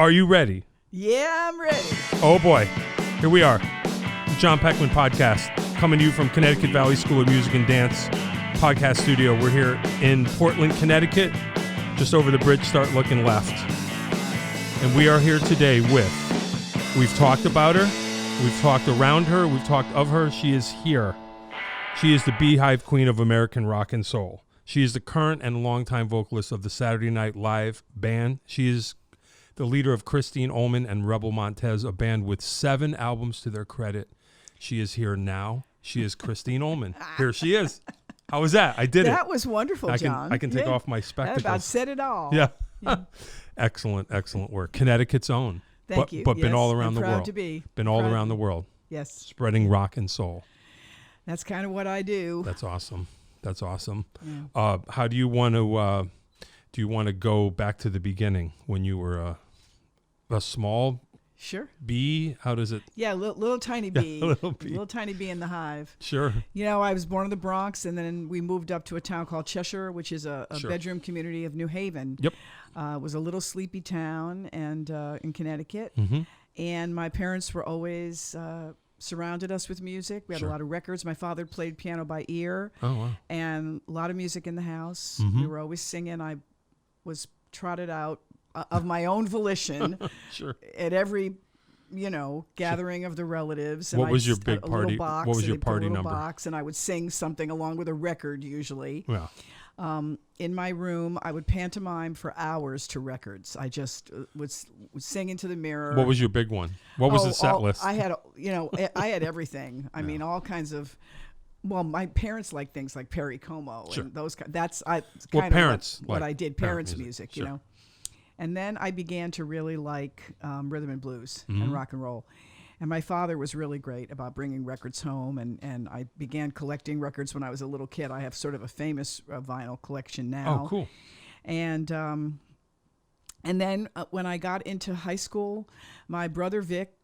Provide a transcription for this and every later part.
Are you ready? Yeah, I'm ready. Oh boy, here we are. John Peckman podcast, coming to you from Connecticut Valley School of Music and Dance podcast studio. We're here in Portland, Connecticut, just over the bridge. Start looking left. And we are here today with, we've talked about her, we've talked around her, we've talked of her. She is here. She is the Beehive Queen of American rock and soul. She is the current and longtime vocalist of the Saturday Night Live band. She is the leader of Christine Ohlman and Rebel Montez, a band with 7 albums to their credit. She is here now. She is Christine Ohlman. Here she is. How was that? I did it. That was wonderful, John. I can take off my spectacles. That about said it all. Yeah. Excellent work. Connecticut's own. Thank you. But yes, been all around the proud world. To be. Been all around the world. Yes. Spreading rock and soul. That's kind of what I do. That's awesome. Yeah. How do you want to go back to the beginning when you were a small Sure. bee? How does it? Yeah, little tiny bee. Little bee. Little tiny bee in the hive. Sure. You know, I was born in the Bronx, and then we moved up to a town called Cheshire, which is a Sure. bedroom community of New Haven. Yep. It was a little sleepy town and in Connecticut. Mm-hmm. And my parents were always surrounded us with music. We had Sure. a lot of records. My father played piano by ear. Oh, wow. And a lot of music in the house. Mm-hmm. We were always singing. I was trotted out of my own volition Sure. at every, gathering of the relatives. And What was I'd your just big got a little party- box, what was and your they'd put a party little number? box, and I would sing something along with a record usually. Yeah. In my room, I would pantomime for hours to records. I just would sing into the mirror. What was your big one? What was the set list? I had, I had everything. I mean, all kinds of. Well, my parents liked things like Perry Como Sure. and those. That's kind parents of what I did. Parents' parent music, sure. And then I began to really like rhythm and blues Mm-hmm. and rock and roll. And my father was really great about bringing records home, and I began collecting records when I was a little kid. I have sort of a famous vinyl collection now. Oh, cool. And then when I got into high school, my brother Vic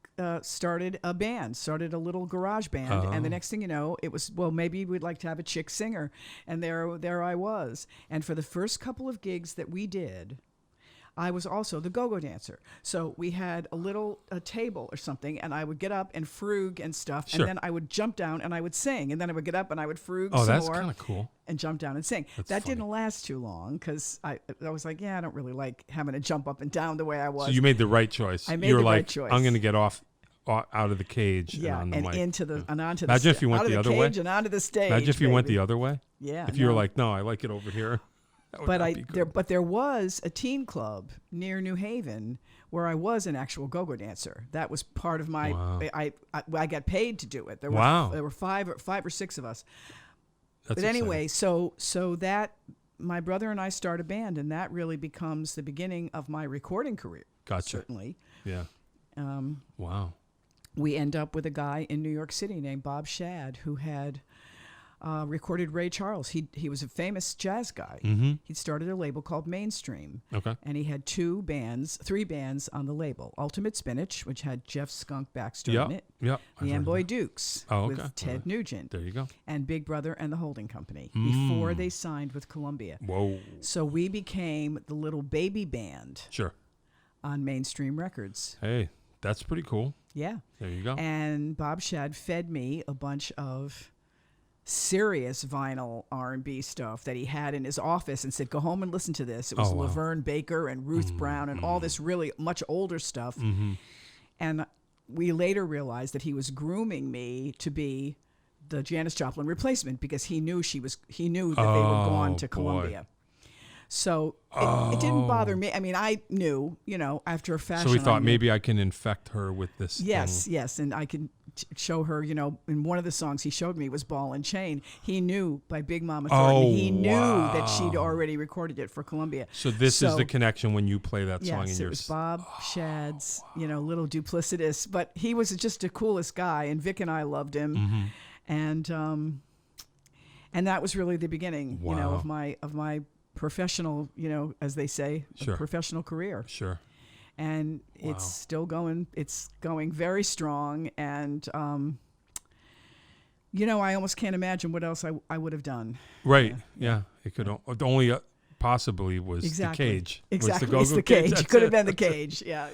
started a little garage band. And the next thing you know, it was, well, maybe we'd like to have a chick singer. And there I was. And for the first couple of gigs that we did, I was also the go-go dancer. So we had a table or something, and I would get up and frug and stuff, Sure. and then I would jump down and I would sing, and then I would get up and I would frug Oh, some that's more kind of cool. and jump down and sing. That's That funny. didn't last too long because I was like, I don't really like having to jump up and down the way I was. So you made the right choice. I made you were the right like, choice. I'm going to get out of the cage Yeah, and on the mic. into the and onto the Imagine if you went out of the the other way. cage and onto the stage. Imagine if you went baby. the other way. Yeah. If you were no. like, no, I like it over here. That would But not be good. but there was a teen club near New Haven where I was an actual go-go dancer. That was part of my. Wow. I got paid to do it. There Wow. were five or six of us. That's But anyway, so that my brother and I start a band, and that really becomes the beginning of my recording career. Gotcha. Certainly. Yeah. Wow. We end up with a guy in New York City named Bob Shad who had recorded Ray Charles. He was a famous jazz guy. Mm-hmm. He'd started a label called Mainstream. Okay. And he had 3 bands on the label. Ultimate Spinach, which had Jeff Skunk Baxter Yep. in it. Yep. The Amboy Dukes Oh, okay. with Ted Nugent. There you go. And Big Brother and the Holding Company before they signed with Columbia. Whoa. So we became the little baby band Sure. on Mainstream Records. Hey, that's pretty cool. Yeah. There you go. And Bob Shad fed me a bunch of serious vinyl R&B stuff that he had in his office and said, go home and listen to this. It was Oh, wow. Laverne Baker and Ruth Brown and all this really much older stuff. Mm-hmm. And we later realized that he was grooming me to be the Janis Joplin replacement because he knew that they were gone to boy. Columbia. So it didn't bother me. I mean, I knew, after a fashion. So we I thought knew. maybe I can infect her with this Yes, thing. yes, and I can show her, in one of the songs he showed me was Ball and Chain. He knew by Big Mama Thornton. He knew that she'd already recorded it for Columbia. So this is the connection when you play that song in Yes, your... it was Bob Shad's, little duplicitous, but he was just the coolest guy, and Vic and I loved him. Mm-hmm. And that was really the beginning, Wow. of my professional, as they say, Sure. professional career. Sure. And it's still going. It's going very strong, and I almost can't imagine what else I would have done. Right. Yeah. It could only possibly was the cage. Exactly, was it's the cage. It could have been the cage. Yeah,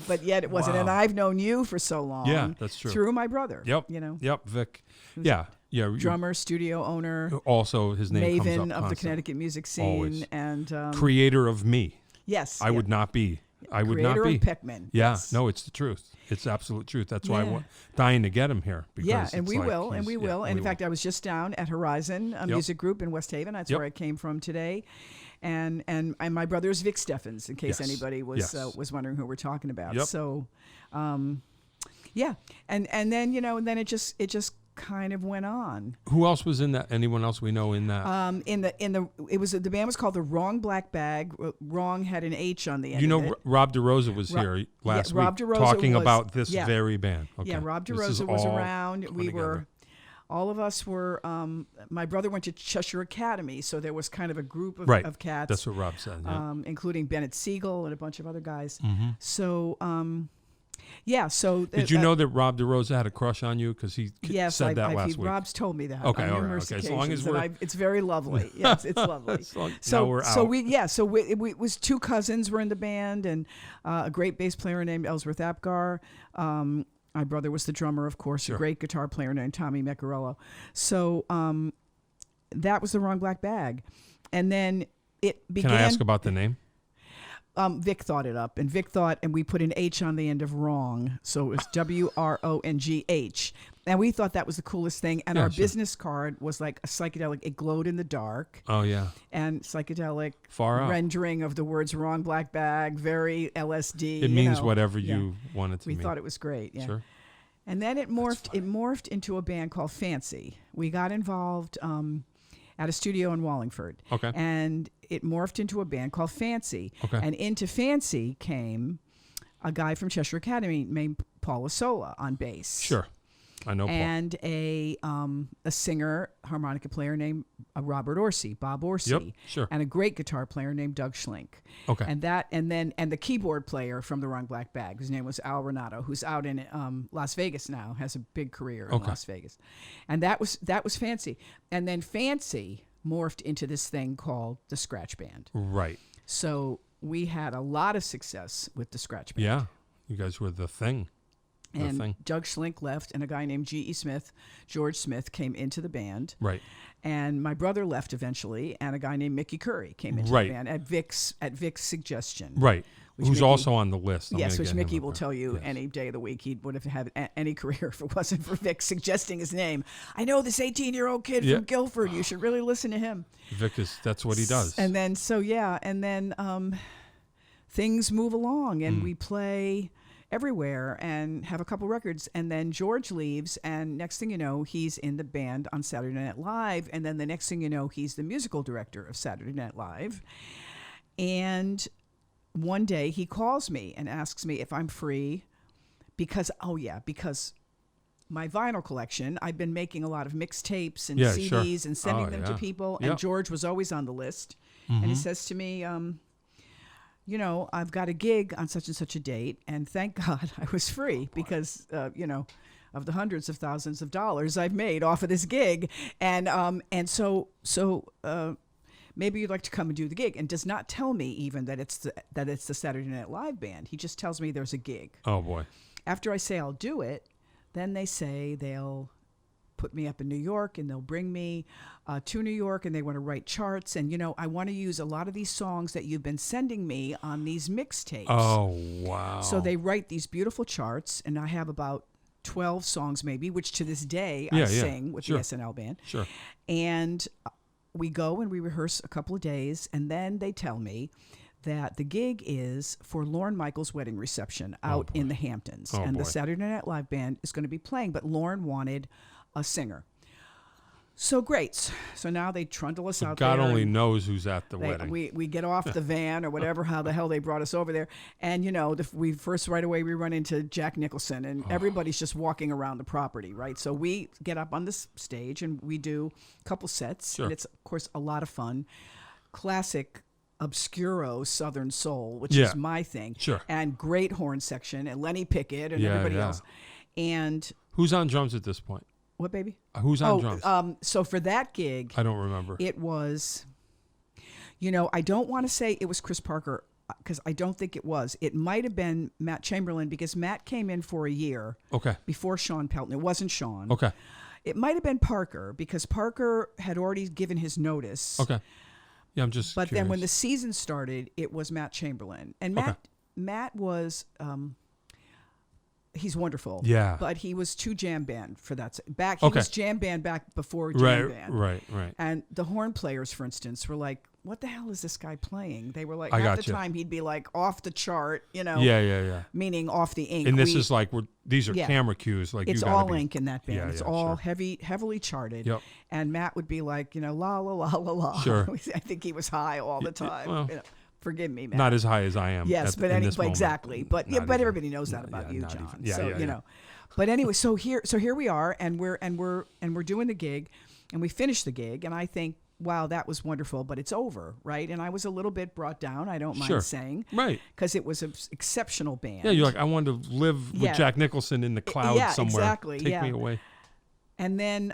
but yet it wasn't. Wow. And I've known you for so long. Yeah, that's true. Through my brother. Yep. Yep, Vic. Yeah. Drummer, studio owner. Also, his name comes up Maven of constantly. the Connecticut music scene. Always. And creator of me. Yes. I would not be. I would not be. Creator of Peckman. Yeah. Yes. No, it's the truth. It's the absolute truth. That's why I'm dying to get him here. Because and we will. And in fact, I was just down at Horizon, a music group in West Haven. That's where I came from today. And my brother's Vic Steffens, in case anybody was wondering who we're talking about. Yep. So, and then and then it just kind of went on. Who else was in that? Anyone else we know in that? The band was called the Wrong Black Bag. Wrong had an H on the end. Rob DeRosa was here last week Rob DeRosa talking about this very band. Okay. Yeah, Rob DeRosa was around. We were. All of us were, my brother went to Cheshire Academy, so there was kind of a group of cats. That's what Rob said. Yeah. Including Bennett Siegel and a bunch of other guys. Mm-hmm. So, Did you know that Rob DeRosa had a crush on you? Because he said that last week. Rob's told me that. Okay, on all right. numerous Okay, occasions, as long as we're... it's very lovely. Yes, it's lovely. Now we're out. It was two cousins were in the band, and a great bass player named Ellsworth Apgar. My brother was the drummer, of course, a great guitar player named Tommy Meccarello. So that was the Wrong Black Bag. And then it began... Can I ask about the name? Vic thought it up, and we put an H on the end of wrong. So it was WRONGH. And we thought that was the coolest thing. And our business card was like a psychedelic, it glowed in the dark. Oh, yeah. And psychedelic Far out. rendering of the words Wrong Black Bag, very LSD. It means whatever you want it to mean. We thought it was great. Yeah. Sure. And then it morphed into a band called Fancy. We got involved at a studio in Wallingford. Okay. And it morphed into a band called Fancy. Okay. And into Fancy came a guy from Cheshire Academy named Paul Lasola on bass. Sure. I know Paul. And a singer, harmonica player named Bob Orsi. Yep, sure. And a great guitar player named Doug Schlink. Okay. And the keyboard player from the Wrong Black Bag, whose name was Al Renato, who's out in Las Vegas now, has a big career in Las Vegas. And that was Fancy. And then Fancy morphed into this thing called the Scratch Band. Right. So we had a lot of success with the Scratch Band. Yeah. You guys were the thing. And Doug Schlink left, and a guy named George Smith, came into the band. Right. And my brother left eventually, and a guy named Mickey Curry came into the band at Vic's suggestion. Right. Who's also on the list. Which Mickey will tell you any day of the week he would have had any career if it wasn't for Vic suggesting his name. I know this 18-year-old kid from Guilford. You should really listen to him. Vic that's what he does. And then things move along, and we play everywhere and have a couple records, and then George leaves, and next thing you know, he's in the band on Saturday Night Live, and then the next thing you know, he's the musical director of Saturday Night Live. And one day he calls me and asks me if I'm free because my vinyl collection, I've been making a lot of mixtapes and CDs and sending them to people, and George was always on the list. And he says to me, I've got a gig on such and such a date, and thank God I was free because, of the hundreds of thousands of dollars I've made off of this gig. And so maybe you'd like to come and do the gig, and does not tell me even that it's the Saturday Night Live band. He just tells me there's a gig. Oh, boy. After I say I'll do it, then they say they'll put me up in New York, and they'll bring me to New York, and they want to write charts. And, I want to use a lot of these songs that you've been sending me on these mixtapes. Oh, wow. So they write these beautiful charts, and I have about 12 songs maybe, which to this day I sing with the SNL band. Sure. And we go and we rehearse a couple of days, and then they tell me that the gig is for Lorne Michaels' wedding reception out in the Hamptons. The Saturday Night Live band is going to be playing, but Lorne wanted a singer. So great. So now they trundle us out there. God only knows who's at the wedding. We get off the van or whatever, how the hell they brought us over there. And, we right away run into Jack Nicholson, and everybody's just walking around the property, right? So we get up on this stage and we do a couple sets. Sure. And it's, of course, a lot of fun. Classic obscuro Southern soul, which is my thing. Sure. And great horn section, and Lenny Pickett and everybody else. And who's on drums at this point? What, baby? Who's on drums? So for that gig, I don't remember. It was, I don't want to say it was Chris Parker because I don't think it was. It might have been Matt Chamberlain because Matt came in for a year before Sean Pelton. It wasn't Sean. Okay. It might have been Parker because Parker had already given his notice. Okay. Yeah, I'm just But curious. then when the season started, it was Matt Chamberlain. And Matt was... he's wonderful. Yeah. But he was too jam band for that. He was jam band back before jam band. Right. And the horn players, for instance, were like, what the hell is this guy playing? They were like, I half the gotcha. time he'd be like off the chart, Yeah. meaning off the ink. And this is like, these are camera cues. Like it's you gotta all be, ink in that band. It's all sure. heavily charted. Yep. And Matt would be like, la, la, la, la, la. Sure. I think he was high all the time. Well, forgive me, Matt. Not as high as I am. Yes, but exactly. But Not but even. everybody knows that about you, not John. even. So you know. But anyway, so here we are, and we're doing the gig, and we finished the gig, and I think, wow, that was wonderful, but it's over, right? And I was a little bit brought down. I don't mind saying, right? Because it was an exceptional band. Yeah, you're like, I wanted to live with Jack Nicholson in the clouds somewhere. Exactly. Take me away. And then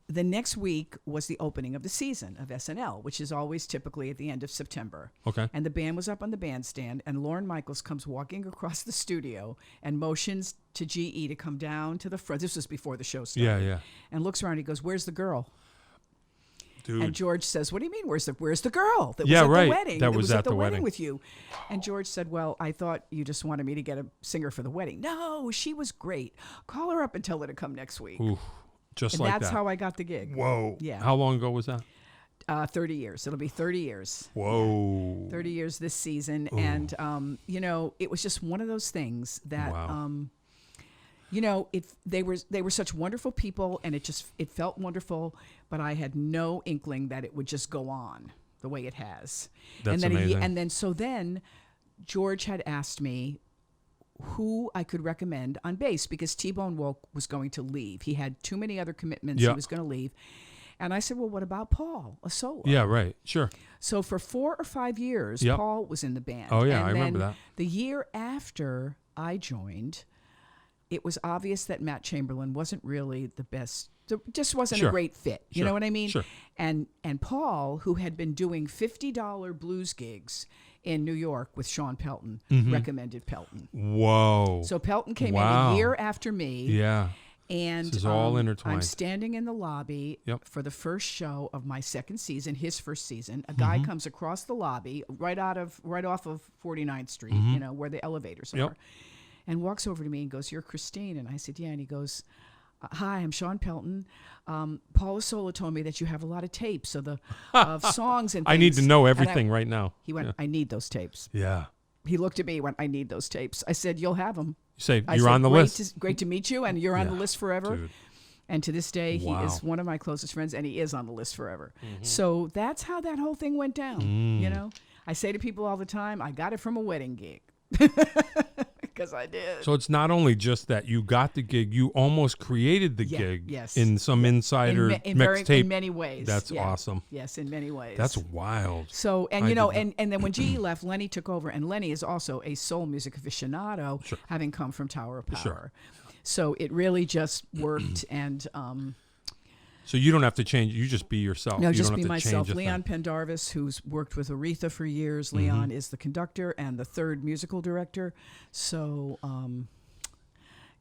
the next week was the opening of the season of SNL, which is always typically at the end of September. Okay. And the band was up on the bandstand, and Lorne Michaels comes walking across the studio and motions to GE to come down to the front. This was before the show started. Yeah. And looks around. He goes, "Where's the girl?" Dude. And George says, "What do you mean? Where's the girl that was Yeah, at right. the wedding? That was at the the wedding wedding with you?" And George said, "Well, I thought you just wanted me to get a singer for the wedding." "No, she was great. Call her up and tell her to come next week." Ooh, just and like that's that. how I got the gig. Whoa. Yeah. How long ago was that? 30 years. It'll be 30 years. Whoa. 30 years this season. Ooh. And, it was just one of those things that, Wow. they were such wonderful people, and it felt wonderful, but I had no inkling that it would just go on the way it has. That's and then amazing. So George had asked me who I could recommend on bass because T-Bone Wolk was going to leave. He had too many other commitments. He was going to leave. And I said, well, what about Paul, a solo? Yeah, right. Sure. So for 4 or 5 years, Paul was in the band. Oh, yeah, and I remember that. The year after I joined, it was obvious that Matt Chamberlain wasn't really the best. Just wasn't a great fit. You know what I mean? Sure. And Paul, who had been doing $50 blues gigs in New York with Sean Pelton, recommended Pelton. Whoa. So Pelton came in a year after me. Yeah. And this is all intertwined. I'm standing in the lobby for the first show of my second season, his first season. A guy comes across the lobby right off of 49th Street, where the elevators are, and walks over to me and goes, "You're Christine?" And I said, "Yeah." And he goes, "Hi, I'm Sean Pelton. Paul Sola told me that you have a lot of tapes of songs and things." I need to know everything right now. He went, "I need those tapes." Yeah. He looked at me and went, "I need those tapes." I said, "You'll have them." You say, I you're said, on the list. Great to meet you, and you're on the list forever. Dude. And to this day, he is one of my closest friends, and he is on the list forever. So that's how that whole thing went down. I say to people all the time, I got it from a wedding gig. Because I did. So it's not only just that you got the gig, you almost created the gig in some insider mixtape. In many ways. That's awesome. Yes, in many ways. That's wild. So, and then when GE left, Lenny took over, and Lenny is also a soul music aficionado, having come from Tower of Power. Sure. So it really just worked, and so you don't have to change. You just be yourself. No, you just don't be have to myself. change a Leon thing. Pendarvis, who's worked with Aretha for years. Leon is the conductor and the third musical director. So,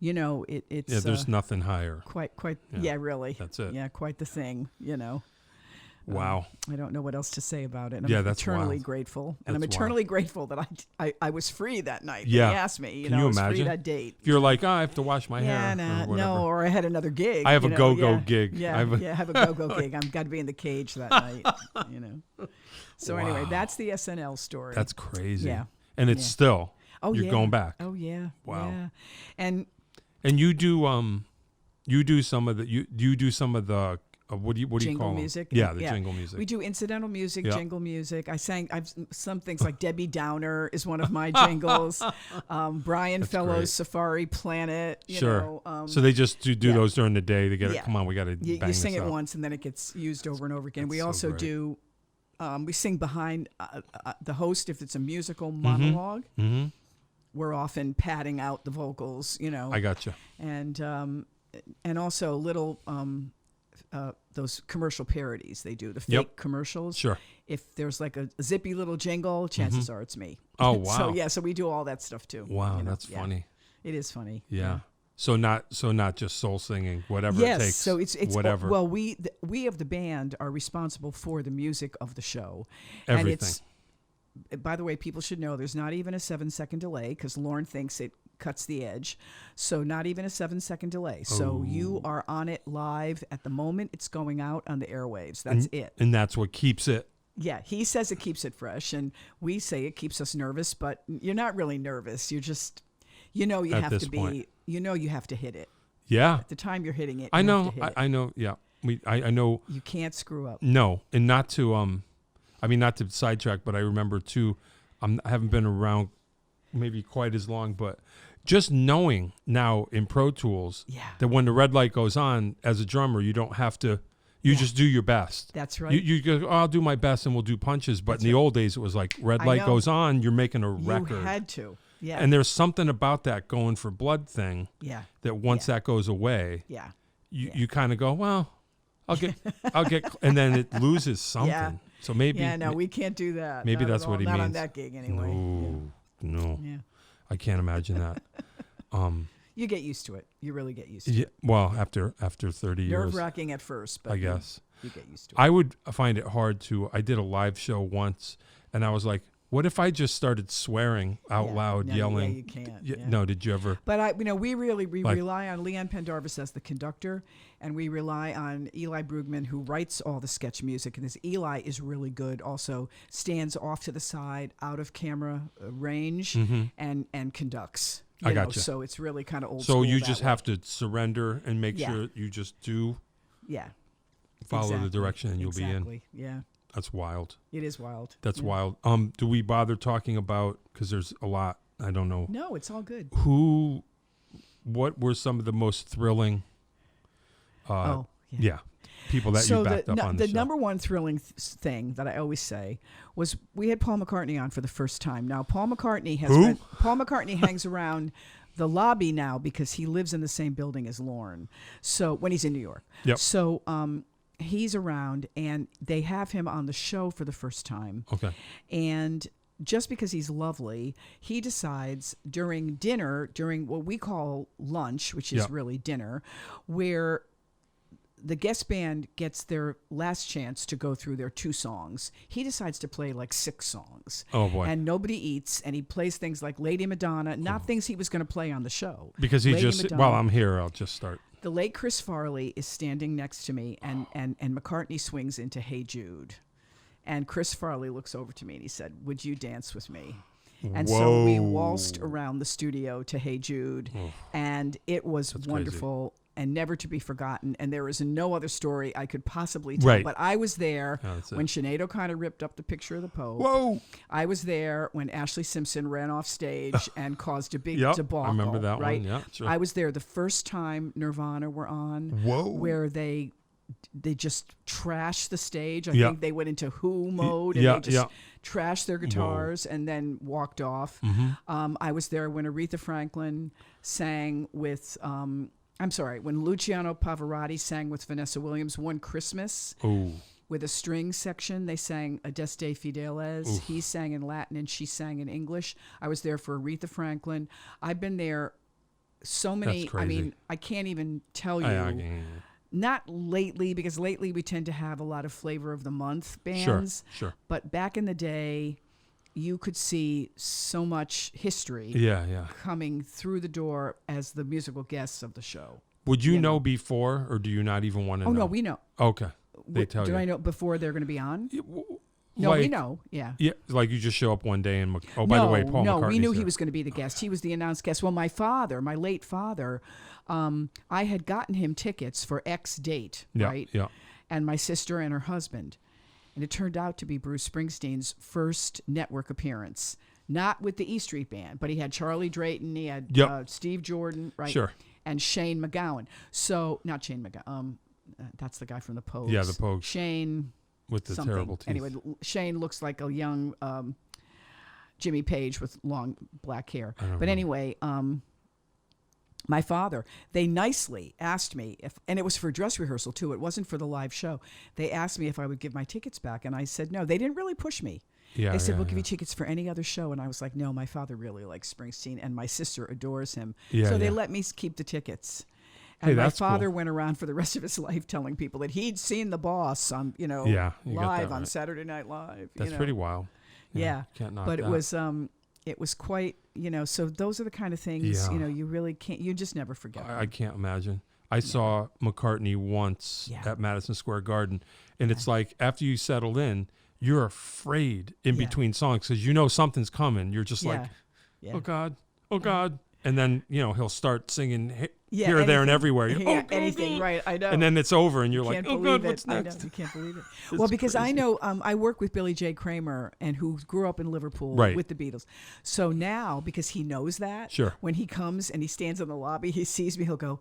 it's there's nothing higher. Quite. Really. That's it. Yeah, quite the thing. Wow. I don't know what else to say about it. I'm that's eternally wild. grateful, and That's I'm eternally grateful that I was free that night. Yeah. They asked me. Can you I was imagine? free that date. If you're like, I have to wash my hair. Or whatever. Or I had another gig. I have a go-go gig. Yeah, I have a go-go gig. I've got to be in the cage that night. So anyway, that's the SNL story. That's crazy. Yeah. And it's still. Oh, you're going back. Oh yeah. Wow. Yeah. And you do some of the what do you jingle call music? them? Yeah, the jingle music. We do incidental music, jingle music. I've some things like Debbie Downer is one of my jingles. Brian Fellows' great. Safari Planet. Sure. So they just do those during the day to get it. Come on, we got to bang you sing this it out. once and then it gets used over and over again. That's we so also great. do. We sing behind the host if it's a musical monologue. Mm-hmm. We're often padding out the vocals. I gotcha. And also little those commercial parodies they do, the fake commercials. Sure. If there's like a zippy little jingle, chances are it's me. Oh, wow. So we do all that stuff too. Wow, that's funny. It is funny. Yeah. So not just soul singing, whatever it takes. So it's whatever. Well, we of the band are responsible for the music of the show. Everything. And by the way, people should know there's not even a 7-second delay because Lauren thinks it cuts the edge. So not even a 7-second delay. So you are on it live at the moment it's going out on the airwaves. That's it. And that's what keeps it. Yeah, he says it keeps it fresh, and we say it keeps us nervous, but you're not really nervous. You're just, you have to be, point. You have to hit it. Yeah. At the time you're hitting it, I know. have to hit it. I know. Yeah. I know. You can't screw up. No, and not to not to sidetrack, but I remember too. I haven't been around maybe quite as long, but just knowing now in Pro Tools that when the red light goes on as a drummer, you don't have to. You just do your best. That's right. You go, I'll do my best and we'll do punches. But in the old days, it was like red light goes on, you're making a record. You had to. Yeah. And there's something about that going for blood thing. Yeah. That once that goes away. Yeah. You kind of go, well, I'll get, and then it loses something. Yeah. So maybe. Yeah. No, we can't do that. Maybe that's what he means. Not on that gig anyway. No. Yeah. I can't imagine that. You get used to it. You really get used to it. Well, after 30 years. Nerve-wracking at first, but I guess. You get used to it. I would find it hard I did a live show once, and I was like, what if I just started swearing out loud, yelling? Yeah, you can't. Yeah. No, did you ever? But we rely on Leon Pendarvis as the conductor, and we rely on Eli Brugman, who writes all the sketch music. And this Eli is really good. Also stands off to the side, out of camera range, and conducts. I got you. So it's really kind of old. So school you that just way. have to surrender and make sure you just do. Yeah. Follow the direction, and you'll be in. Yeah. That's wild. It is wild. That's wild. Do we bother talking about, because there's a lot, I don't know. No, it's all good. What were some of the most thrilling people that you backed up on the show? The number one thrilling thing that I always say was we had Paul McCartney on for the first time. Now, Paul McCartney hangs around the lobby now because he lives in the same building as Lorne. So when he's in New York. Yep. So he's around, and they have him on the show for the first time. Okay. And just because he's lovely, he decides during what we call lunch, which is really dinner, where the guest band gets their last chance to go through their 2 songs. He decides to play like 6 songs. Oh, boy. And nobody eats, and he plays things like Lady Madonna, not things he was going to play on the show. Because while I'm here, I'll just start. The late Chris Farley is standing next to me, and McCartney swings into Hey Jude. And Chris Farley looks over to me, and he said, "Would you dance with me?" And so we waltzed around the studio to Hey Jude, and it was wonderful. Crazy. And never to be forgotten. And there is no other story I could possibly tell. Right. But I was there when Sinead O'Connor ripped up the picture of the Pope. Whoa! I was there when Ashley Simpson ran off stage and caused a big debacle. I remember that one. Yeah, sure. I was there the first time Nirvana were on. Whoa! Where they just trashed the stage. I think they went into Who mode and they just trashed their guitars and then walked off. Mm-hmm. I was there when Aretha Franklin sang with... when Luciano Pavarotti sang with Vanessa Williams one Christmas with a string section. They sang Adeste Fideles. Oof. He sang in Latin and she sang in English. I was there for Aretha Franklin. I've been there so many. That's crazy. I mean, I can't even tell you. Not lately, because lately we tend to have a lot of flavor of the month bands. Sure. But back in the day, you could see so much history coming through the door as the musical guests of the show. Would you know before, or do you not even want to know? Oh, no, we know. Okay. They tell you. Do I know before they're going to be on? No, we know, yeah. Yeah, like you just show up one day and, by the way, Paul McCartney's we knew there. He was going to be the guest. He was the announced guest. Well, my late father, I had gotten him tickets for X date, right? Yeah. And my sister and her husband. And it turned out to be Bruce Springsteen's first network appearance. Not with the E Street Band, but he had Charlie Drayton, he had Steve Jordan, right? Sure. And Shane MacGowan. So, not Shane MacGowan, that's the guy from the Pogues. Yeah, the Pogues. Shane... with the something. terrible teeth. Anyway, Shane looks like a young Jimmy Page with long black hair. But anyway, my father, they nicely asked me if, and it was for dress rehearsal too. It wasn't for the live show. They asked me if I would give my tickets back, and I said no. They didn't really push me. Yeah, they said, yeah, we'll give you tickets for any other show. And I was like, no, my father really likes Springsteen, and my sister adores him. Yeah, so yeah. they let me keep the tickets. Hey, And my that's father cool. went around for the rest of his life telling people that he'd seen the boss on, Yeah, you got live that on right. Saturday Night Live. That's pretty wild. Yeah. Can't knock But that. it was quite, so those are the kind of things, Yeah. you really can't, you just never forget. I can't imagine. I saw McCartney once at Madison Square Garden, and it's like after you settled in, you're afraid in between songs because something's coming. You're just like, oh God, oh God. And then, he'll start singing here, there, and everywhere. Anything, right, I know. And then it's over, and you're You like, can't oh believe God, what's it. I next? know, you can't believe it. Well, because crazy. I know I work with Billy J. Kramer, and who grew up in Liverpool with the Beatles. So now, because he knows that, when he comes and he stands in the lobby, he sees me, he'll go,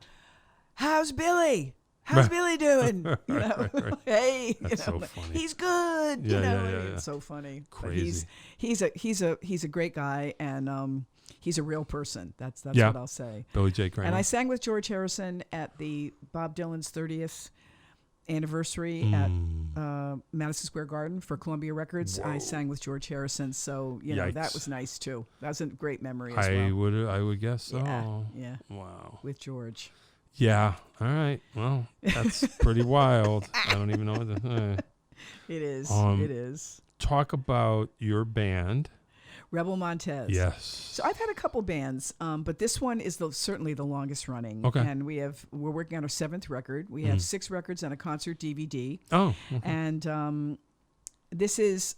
how's Billy? How's Billy doing? Right. Hey, That's so funny. He's good. Yeah. It's so funny. Crazy. But he's a great guy, and he's a real person. That's what I'll say. Billy J. Kramer. And I sang with George Harrison at the Bob Dylan's 30th anniversary at Madison Square Garden for Columbia Records. Whoa. I sang with George Harrison, so that was nice too. That was a great memory as I well. I would guess so. Yeah. Wow. With George. Yeah. All right. Well, that's pretty wild. I don't even know what to. It is. It is. Talk about your band. Rebel Montez. Yes. So I've had a couple bands, but this one is certainly the longest running. Okay. And we're working on our 7th record. We have 6 records and a concert DVD. Oh. Okay. And this is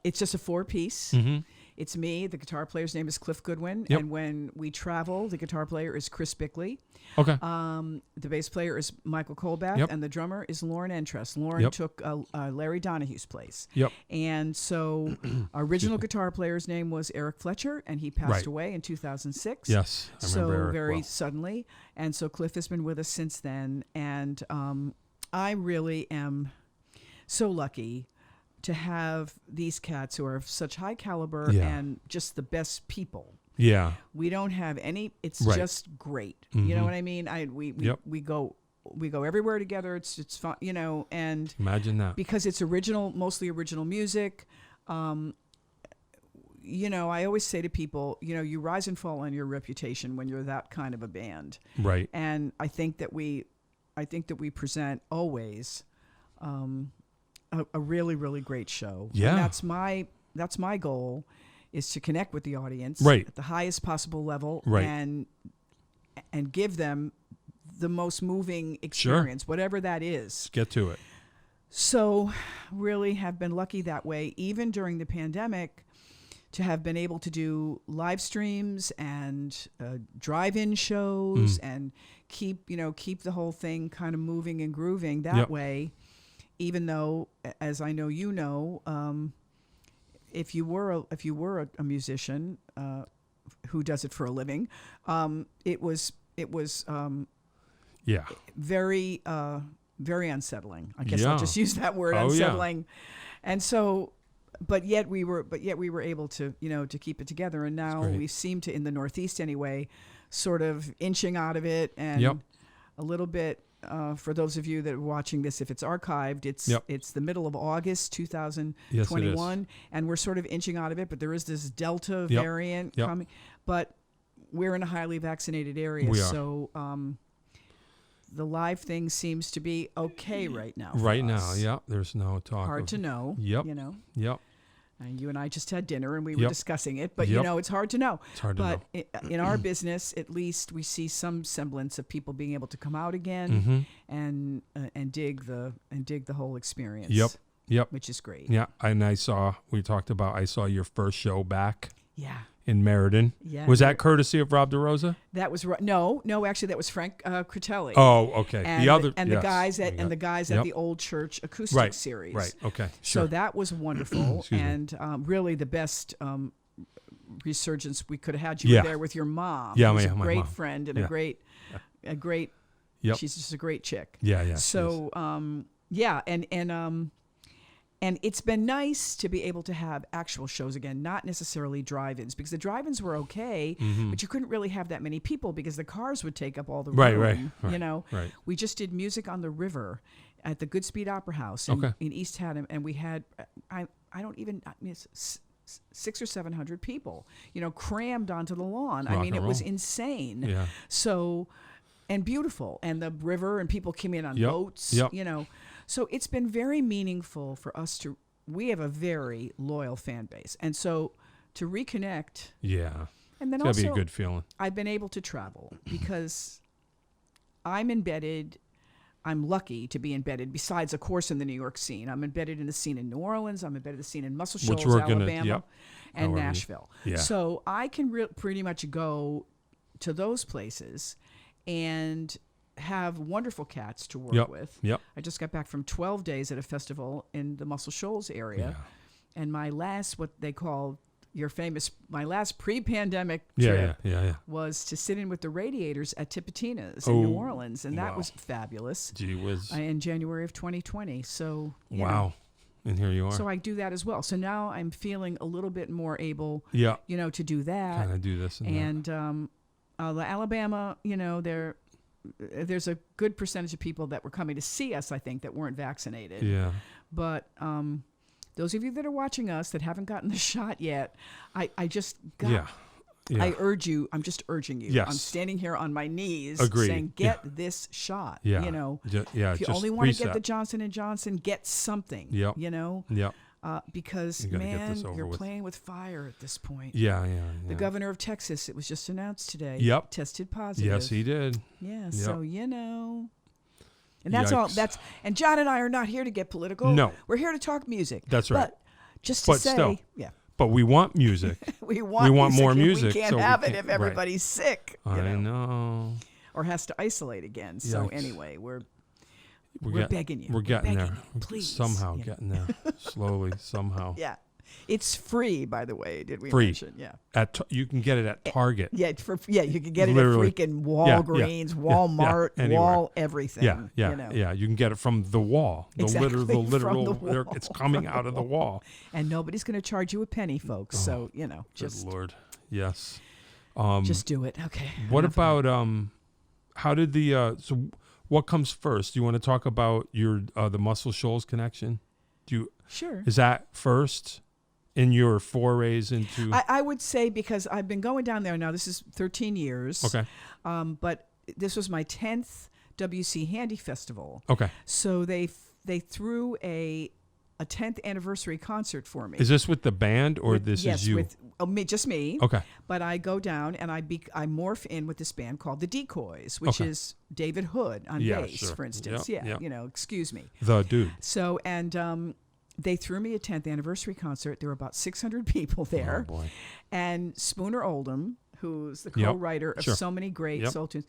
it's just a 4-piece. Mm-hmm. It's me. The guitar player's name is Cliff Goodwin. Yep. And when we travel, the guitar player is Chris Bickley. Okay. The bass player is Michael Colbath, Yep. and the drummer is Lauren Entrust. Lauren took Larry Donahue's place. Yep. And so our original guitar player's name was Eric Fletcher, and he passed away in 2006. Yes, I remember Eric very well. suddenly. And so Cliff has been with us since then. And I really am so lucky to have these cats who are of such high caliber and just the best people. Yeah. We don't have any. It's just great. Mm-hmm. You know what I mean? We go everywhere together. It's fun. And Imagine that. because it's mostly original music. I always say to people, you rise and fall on your reputation when you're that kind of a band. Right. And I think that we present always a really, really great show. Yeah. And that's my goal, is to connect with the audience Right. at the highest possible level, Right. and give them the most moving experience, whatever that is. Get to it. So really have been lucky that way, even during the pandemic, to have been able to do live streams and drive-in shows and keep the whole thing kind of moving and grooving that way, even though, as I know if you were a musician who does it for a living, it was very very unsettling. I guess I'll just use that word, unsettling. And so, but yet we were able to to keep it together. And now we seem to, in the Northeast anyway, sort of inching out of it, and a little bit. For those of you that are watching this, if it's archived, it's the middle of August 2021, and we're sort of inching out of it. But there is this Delta variant coming. But we're in a highly vaccinated area, so the live thing seems to be okay right now. Right now, there's no talk. Hard to know. Yep. Yep. And you and I just had dinner and we were discussing it, but it's hard to know. It's hard to know. But in our business, at least, we see some semblance of people being able to come out again and dig the whole experience. Yep. Which is great. Yeah, and I saw your first show back. Yeah. In Meriden. Yeah. Was that courtesy of Rob DeRosa? That was no. Actually, that was Frank Critelli. Oh, okay. And the guys at the Old Church Acoustic Series. Right. Okay. Sure. So that was wonderful, and really the best resurgence we could have had. You were there with your mom. Yeah, who's my a great mom. friend and a great. Yep. She's just a great chick. Yeah. So and And it's been nice to be able to have actual shows again, not necessarily drive-ins, because the drive-ins were okay, but you couldn't really have that many people because the cars would take up all the room. Right. We just did Music on the River at the Goodspeed Opera House in East Haddam, and we had it's 600 or 700 people, crammed onto the lawn. It was insane. Yeah. So, and beautiful, and the river, and people came in on boats. So it's been very meaningful for us we have a very loyal fan base. And so to reconnect. Yeah. And then it's also, gotta be a good feeling. I've been able to travel because I'm lucky to be embedded, besides, of course, in the New York scene. I'm embedded in the scene in New Orleans. I'm embedded in the scene in Muscle Shoals, Alabama, and Nashville. Yeah. So I can pretty much go to those places and have wonderful cats to work with. Yep. I just got back from 12 days at a festival in the Muscle Shoals area. Yeah. And my last, what they call my last pre-pandemic trip was to sit in with the Radiators at Tipitina's in New Orleans. And that was fabulous. Gee whiz. In January of 2020. So, wow. And here you are. So I do that as well. So now I'm feeling a little bit more able, to do that. Kind of do this and the Alabama, there's a good percentage of people that were coming to see us, I think, that weren't vaccinated. Yeah. But those of you that are watching us that haven't gotten the shot yet, I just got... Yeah. I'm just urging you. Yes. I'm standing here on my knees saying, get this shot. Yeah. If you only want to get the Johnson & Johnson, get something. Yep. Yep. Because, man, you're playing with fire at this point. Yeah. The governor of Texas, it was just announced today, tested positive. Yes, he did. Yeah, yep. so, And that's all. And John and I are not here to get political. No. We're here to talk music. That's right. But just to say, still, but we want music. we want more music. We can't have it if everybody's sick. I know. Or has to isolate again. So anyway, we're begging you. We're getting there. Please. Somehow getting there. Slowly, somehow. Yeah. It's free, by the way. Did we free. mention? Yeah. You can get it at Target. You can get it at freaking Walgreens, Walmart, Wall everything. Yeah. You can get it from the wall. The literal. It's coming out of the wall. And nobody's going to charge you a penny, folks. So just. Good Lord. Yes. Just do it. Okay. What about how did so what comes first? Do you want to talk about your the Muscle Shoals connection? Sure. Is that first? In your forays into... I would say, because I've been going down there now, this is 13 years. Okay. But this was my 10th WC Handy Festival. Okay. So they threw a 10th anniversary concert for me. Is this with the band or is you? Yes, just me. Okay. But I go down and I morph in with this band called the Decoys, which is David Hood on bass, for instance. Yep. Excuse me. The dude. So, and... they threw me a 10th anniversary concert. There were about 600 people there. Oh, boy. And Spooner Oldham, who's the co-writer of so many great soul tunes,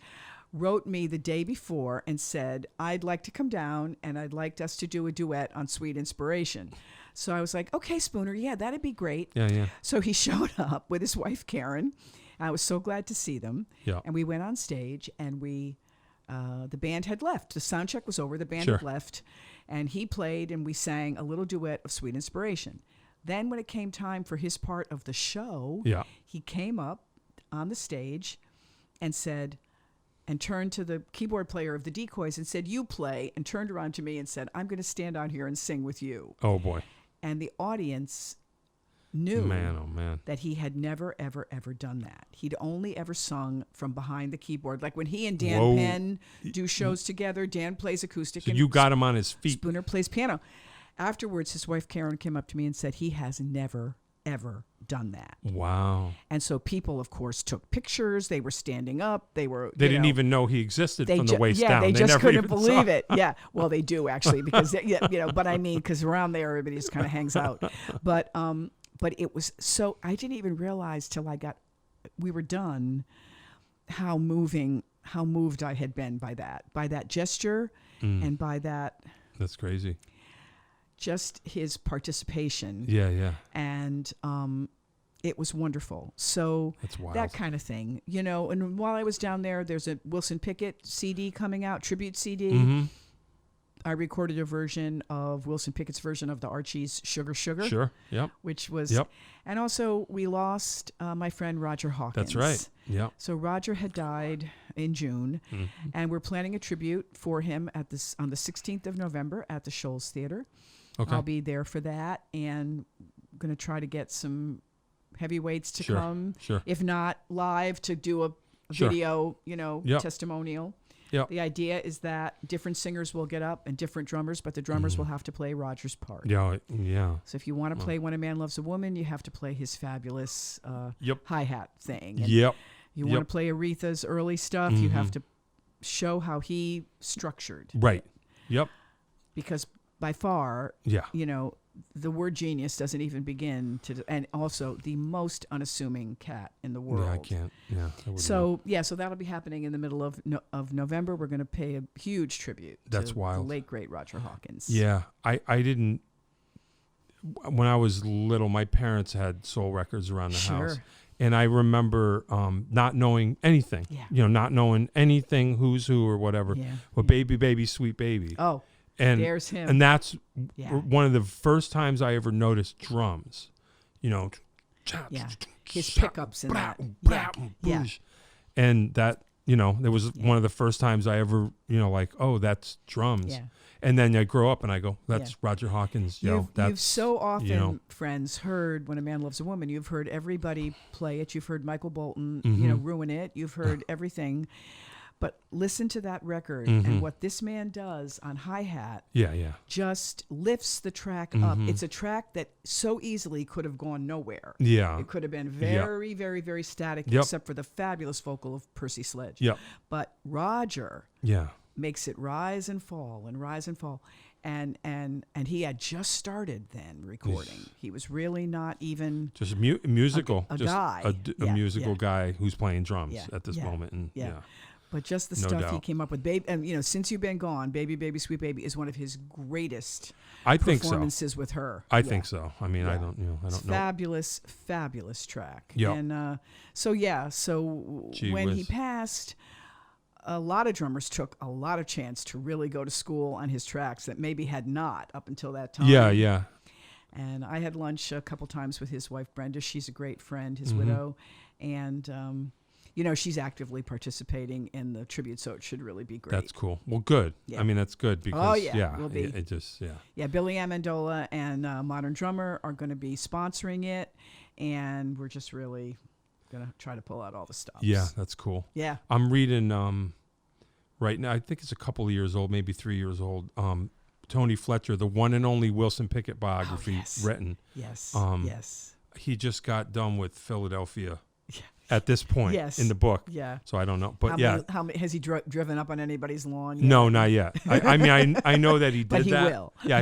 wrote me the day before and said, I'd like to come down and I'd like us to do a duet on Sweet Inspiration. So I was like, okay, Spooner, that'd be great. Yeah. So he showed up with his wife, Karen. I was so glad to see them. Yeah. And we went on stage and the band had left. The sound check was over. The band had left. And he played, and we sang a little duet of Sweet Inspiration. Then when it came time for his part of the show, he came up on the stage and turned to the keyboard player of the Decoys and said, you play, and turned around to me and said, I'm going to stand out here and sing with you. Oh, boy. And the audience knew that he had never, ever, ever done that. He'd only ever sung from behind the keyboard. Like when he and Dan Penn do shows together, Dan plays acoustic. So you got him on his feet. Spooner plays piano. Afterwards, his wife Karen came up to me and said he has never, ever done that. Wow. And so people, of course, took pictures. They were standing up. They didn't even know he existed from the waist down. They just couldn't believe it. Yeah. Well, they do actually, because but I mean, because around there everybody just kind of hangs out. But it was so, I didn't even realize till we were done, how moved I had been by that gesture and by that. That's crazy. Just his participation. Yeah. And it was wonderful. So that's wild. That kind of thing, and while I was down there, there's a Wilson Pickett CD coming out, tribute CD. Mm-hmm. I recorded a version of Wilson Pickett's version of the Archies' Sugar Sugar. Sure. Yep. Which was, Yep. And also we lost my friend Roger Hawkins. That's right. Yep. So Roger had died in June, and we're planning a tribute for him on the 16th of November at the Shoals Theater. Okay. I'll be there for that, and I'm going to try to get some heavyweights to Sure. come. Sure. If not live, to do a Sure. video, Yep. testimonial. Yep. The idea is that different singers will get up and different drummers, but the drummers will have to play Roger's part. Yeah. Yeah. So if you want to play When a Man Loves a Woman, you have to play his fabulous Yep. hi-hat thing. And Yep. you want to play Aretha's early stuff, you have to show how he structured. Right. Yep. Because by far, Yeah. the word genius doesn't even begin to, and also the most unassuming cat in the world. Yeah, I can't. Yeah. I wouldn't So that'll be happening in the middle of November. We're going to pay a huge tribute That's to wild. the late great Roger Hawkins. Yeah, I didn't. When I was little, my parents had soul records around the house, and I remember not knowing anything. Yeah. Not knowing anything, who's who or whatever. Yeah. Well, Baby, Baby, Sweet Baby. Oh, and there's him. And that's Yeah. one of the first times I ever noticed drums. Yeah. His pickups in that. Yeah. And that, it was one of the first times I ever, like, oh, that's drums. Yeah. And then I grow up and I go, that's Roger Hawkins. You've so often, friends, heard When a Man Loves a Woman. You've heard everybody play it. You've heard Michael Bolton, ruin it. You've heard everything. But listen to that record and what this man does on hi-hat. Yeah. Just lifts the track up. It's a track that so easily could have gone nowhere. Yeah. It could have been very, very, very static, except for the fabulous vocal of Percy Sledge. Yep. But Roger makes it rise and fall and rise and fall. And he had just started then recording. He was really not even just musical, a just guy. a musical guy who's playing drums at this moment. And But just the stuff he came up with, baby, and Since You've Been Gone, Baby, Baby, Sweet Baby is one of his greatest performances with her. I think so. I mean, I don't know. Fabulous, fabulous track. Yep. And so when he passed, a lot of drummers took a lot of chance to really go to school on his tracks that maybe had not up until that time. Yeah. And I had lunch a couple times with his wife, Brenda. She's a great friend, his widow. And, she's actively participating in the tribute, so it should really be great. That's cool. Well, good. Yeah. I mean, that's good because, we'll be. It just. Yeah, Billy Amendola and Modern Drummer are going to be sponsoring it, and we're just really going to try to pull out all the stops. Yeah, that's cool. Yeah. I'm reading right now, I think it's a couple of years old, maybe 3 years old, Tony Fletcher, the one and only Wilson Pickett biography written. Yes, yes. He just got done with Philadelphia at this point in the book. Yeah. So I don't know. But how many, has he driven up on anybody's lawn yet? No, not yet. I mean, I know that he did but he that. Will. Yeah,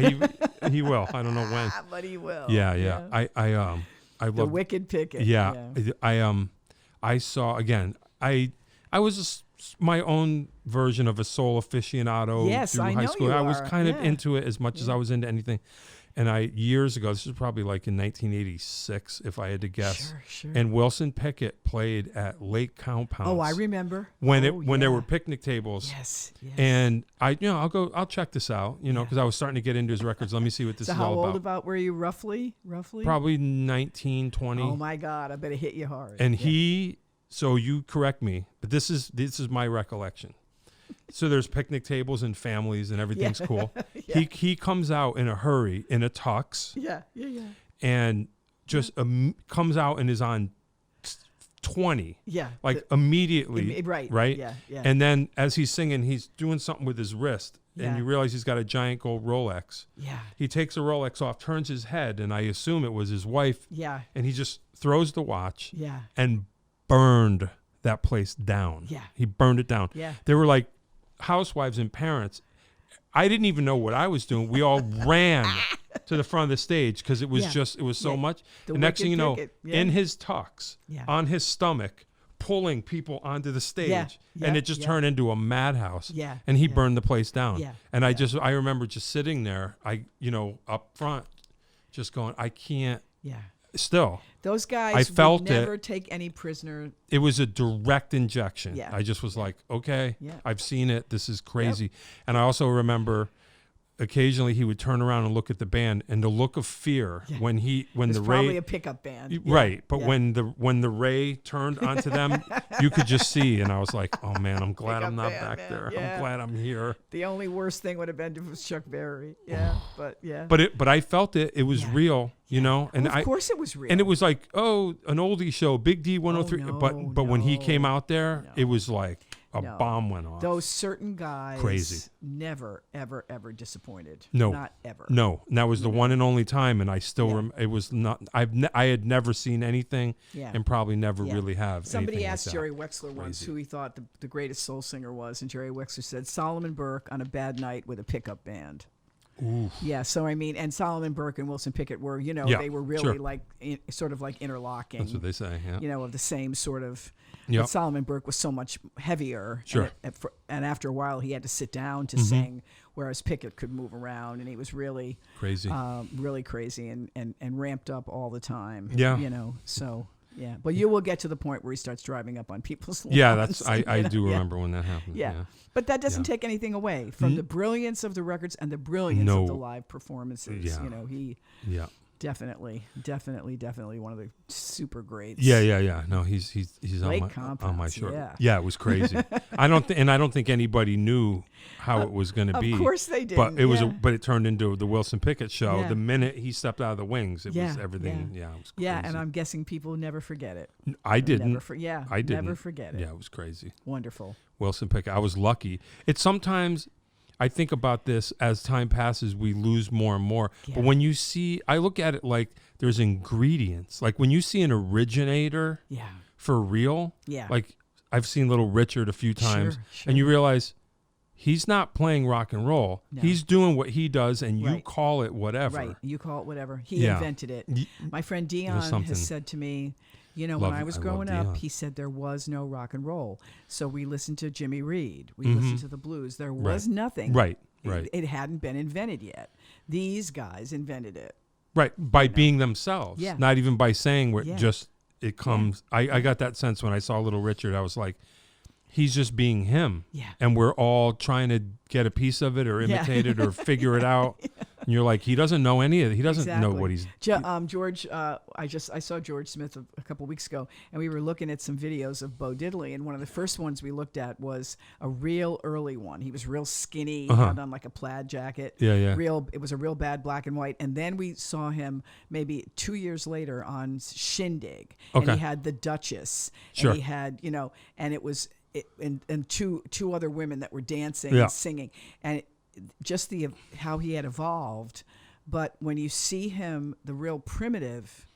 he will. I don't know when. But he will. Yeah. I love the Wicked Pickett. Yeah. I saw again. I was my own version of a soul aficionado through high school. I was kind of into it as much as I was into anything. And years ago, this was probably like in 1986, if I had to guess. Sure. And Wilson Pickett played at Lake Compounds. Oh, I remember. When there were picnic tables. Yes. And I'll check this out, because I was starting to get into his records. Let me see what this is all about. So how old about were you roughly? Probably 19, 20. Oh my God, I bet it hit you hard. And so you correct me, but this is my recollection. So there's picnic tables and families and everything's cool. Yeah. He comes out in a hurry in a tux. Yeah. And just comes out and is on 20. Yeah. Immediately. Right. Yeah. And then as he's singing, he's doing something with his wrist. Yeah. And you realize he's got a giant gold Rolex. Yeah. He takes the Rolex off, turns his head, and I assume it was his wife. Yeah. And he just throws the watch. Yeah. And burned that place down. Yeah. He burned it down. Yeah. They were like housewives and parents. I didn't even know what I was doing. We all ran to the front of the stage because it was so much. The next thing you know, in his tux, on his stomach, pulling people onto the stage, and it just turned into a madhouse. Yeah. And he burned the place down. Yeah. And I remember just sitting there, up front, just going, I can't. Yeah. Still, those guys I felt would never take any prisoner. It was a direct injection. Yeah. I just was like, okay, I've seen it. This is crazy. Yep. And I also remember occasionally he would turn around and look at the band, and the look of fear when the probably ray a pickup band, right? But when the ray turned onto them, you could just see, and I was like, oh man, I'm glad I'm not back there. Yeah. I'm glad I'm here. The only worst thing would have been if it was Chuck Berry, But I felt it. It was real, you know, and of course it was real, and it was like, oh, an oldie show, Big D 103. But when he came out there, it was like. A bomb went off. Those certain guys crazy. Never, ever, ever disappointed. No. Not ever. No. And that was the one and only time, and I still it was not I had never seen anything and probably never really have. Somebody asked like Jerry Wexler once who he thought the greatest soul singer was, and Jerry Wexler said Solomon Burke on a bad night with a pickup band. Ooh. Yeah, so I mean, and Solomon Burke and Wilson Pickett were, they were really like sort of like interlocking. That's what they say, of the same sort of. Yep. But Solomon Burke was so much heavier. Sure. And after a while, he had to sit down to sing, whereas Pickett could move around, and he was really crazy, really crazy, and ramped up all the time. Yeah. So. Yeah, but you will get to the point where he starts driving up on people's lawns. Yeah, I do remember when that happened. Yeah. But that doesn't take anything away from the brilliance of the records and the brilliance of the live performances. Yeah. He definitely one of the super greats. Yeah. No, he's on my short. Yeah, it was crazy. I don't think anybody knew how it was going to be. Of course they didn't. But it was but it turned into the Wilson Pickett show. The minute he stepped out of the wings, it was everything. Yeah, it was crazy. Yeah, and I'm guessing people never forget it. I didn't. I didn't. Never forget it. Yeah, it was crazy. Wonderful. Wilson Pickett. I was lucky. It's sometimes I think about this as time passes, we lose more and more. Yeah. But when you see, I look at it like there's ingredients. Like when you see an originator for real, like I've seen Little Richard a few times, and you realize he's not playing rock and roll. No. He's doing what he does, and you call it whatever. Right, you call it whatever. He invented it. My friend Dion has said to me, when I was growing up, he said there was no rock and roll. So we listened to Jimmy Reed. We listened to the blues. There was nothing. Right. It hadn't been invented yet. These guys invented it. Right, by being themselves. Yeah. Not even by saying it comes. I got that sense when I saw Little Richard. I was like, he's just being him. Yeah. And we're all trying to get a piece of it or imitate it or figure it out. And you're like, he doesn't know any of it. He doesn't know what he's... George, I saw George Smith a couple weeks ago, and we were looking at some videos of Bo Diddley, and one of the first ones we looked at was a real early one. He was real skinny, had on like a plaid jacket. Yeah. It was a real bad black and white. And then we saw him maybe 2 years later on Shindig, and he had the Duchess, and he had, and it was... and two other women that were dancing and singing, and just how he had evolved. But when you see him, the real primitive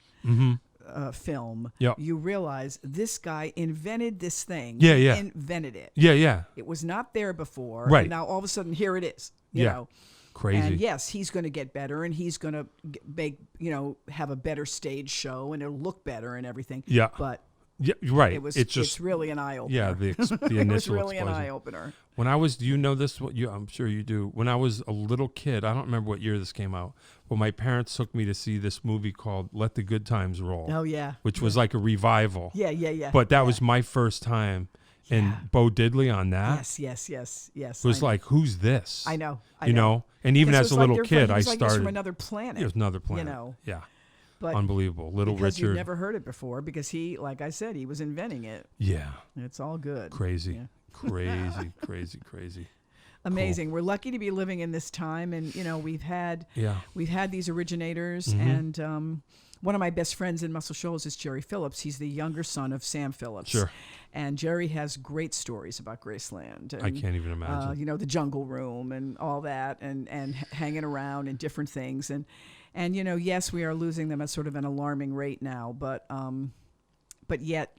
film, you realize this guy invented this thing. Invented it. Yeah. It was not there before. Right. And now all of a sudden here it is. You know. Crazy. And yes, he's going to get better, and he's going to make have a better stage show, and it'll look better and everything. Yeah. But yeah, right. It's really an eye opener. Yeah, the initial it was really an eye opener. When I was, do you know this? I'm sure you do. When I was a little kid, I don't remember what year this came out, but my parents took me to see this movie called "Let the Good Times Roll." Oh yeah, which was like a revival. Yeah. But that was my first time, and Bo Diddley on that. Yes. Was like, who's this? I know. You know, and even as a little kid, I started from another planet. It was another planet. Yeah. But unbelievable. Little because Richard. You've never heard it before because he, like I said, he was inventing it. Yeah. It's all good. Crazy. Yeah. Crazy. Amazing. Cool. We're lucky to be living in this time, and we've had these originators, and one of my best friends in Muscle Shoals is Jerry Phillips. He's the younger son of Sam Phillips. Sure. And Jerry has great stories about Graceland. And, I can't even imagine. The Jungle Room and all that, and hanging around and different things, and yes, we are losing them at sort of an alarming rate now, but yet,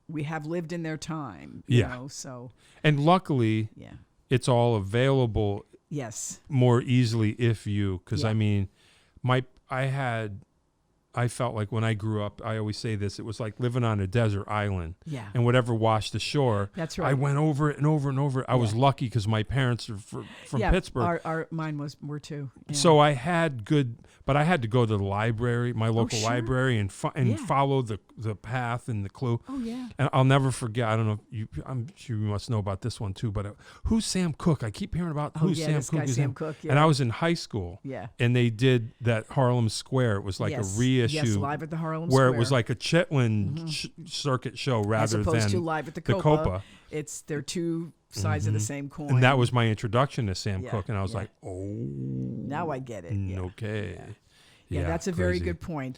we have lived in their time, you know, so. And luckily, it's all available more easily because I mean, I had I felt like when I grew up, I always say this, it was like living on a desert island. Yeah. And whatever washed ashore, That's right. I went over it and over and over. I was lucky because my parents are from Pittsburgh. Mine were too. Yeah. So I had but I had to go to the library, my local library, and follow the path and the clue. Oh, yeah. And I'll never forget, I don't know, I'm sure you must know about this one too, but who's Sam Cooke? I keep hearing about who's Sam Cooke. Guy, Sam Cooke, yeah. And I was in high school. Yeah. And they did that Harlem Square. It was like a reissue. Yes, Live at the Harlem where Square. it was like a Chitlin circuit show rather than as opposed to Live at the Copa. They're two sides of the same coin. And that was my introduction to Sam Cooke, and I was like, oh. Now I get it. Okay. Yeah, that's a very good point.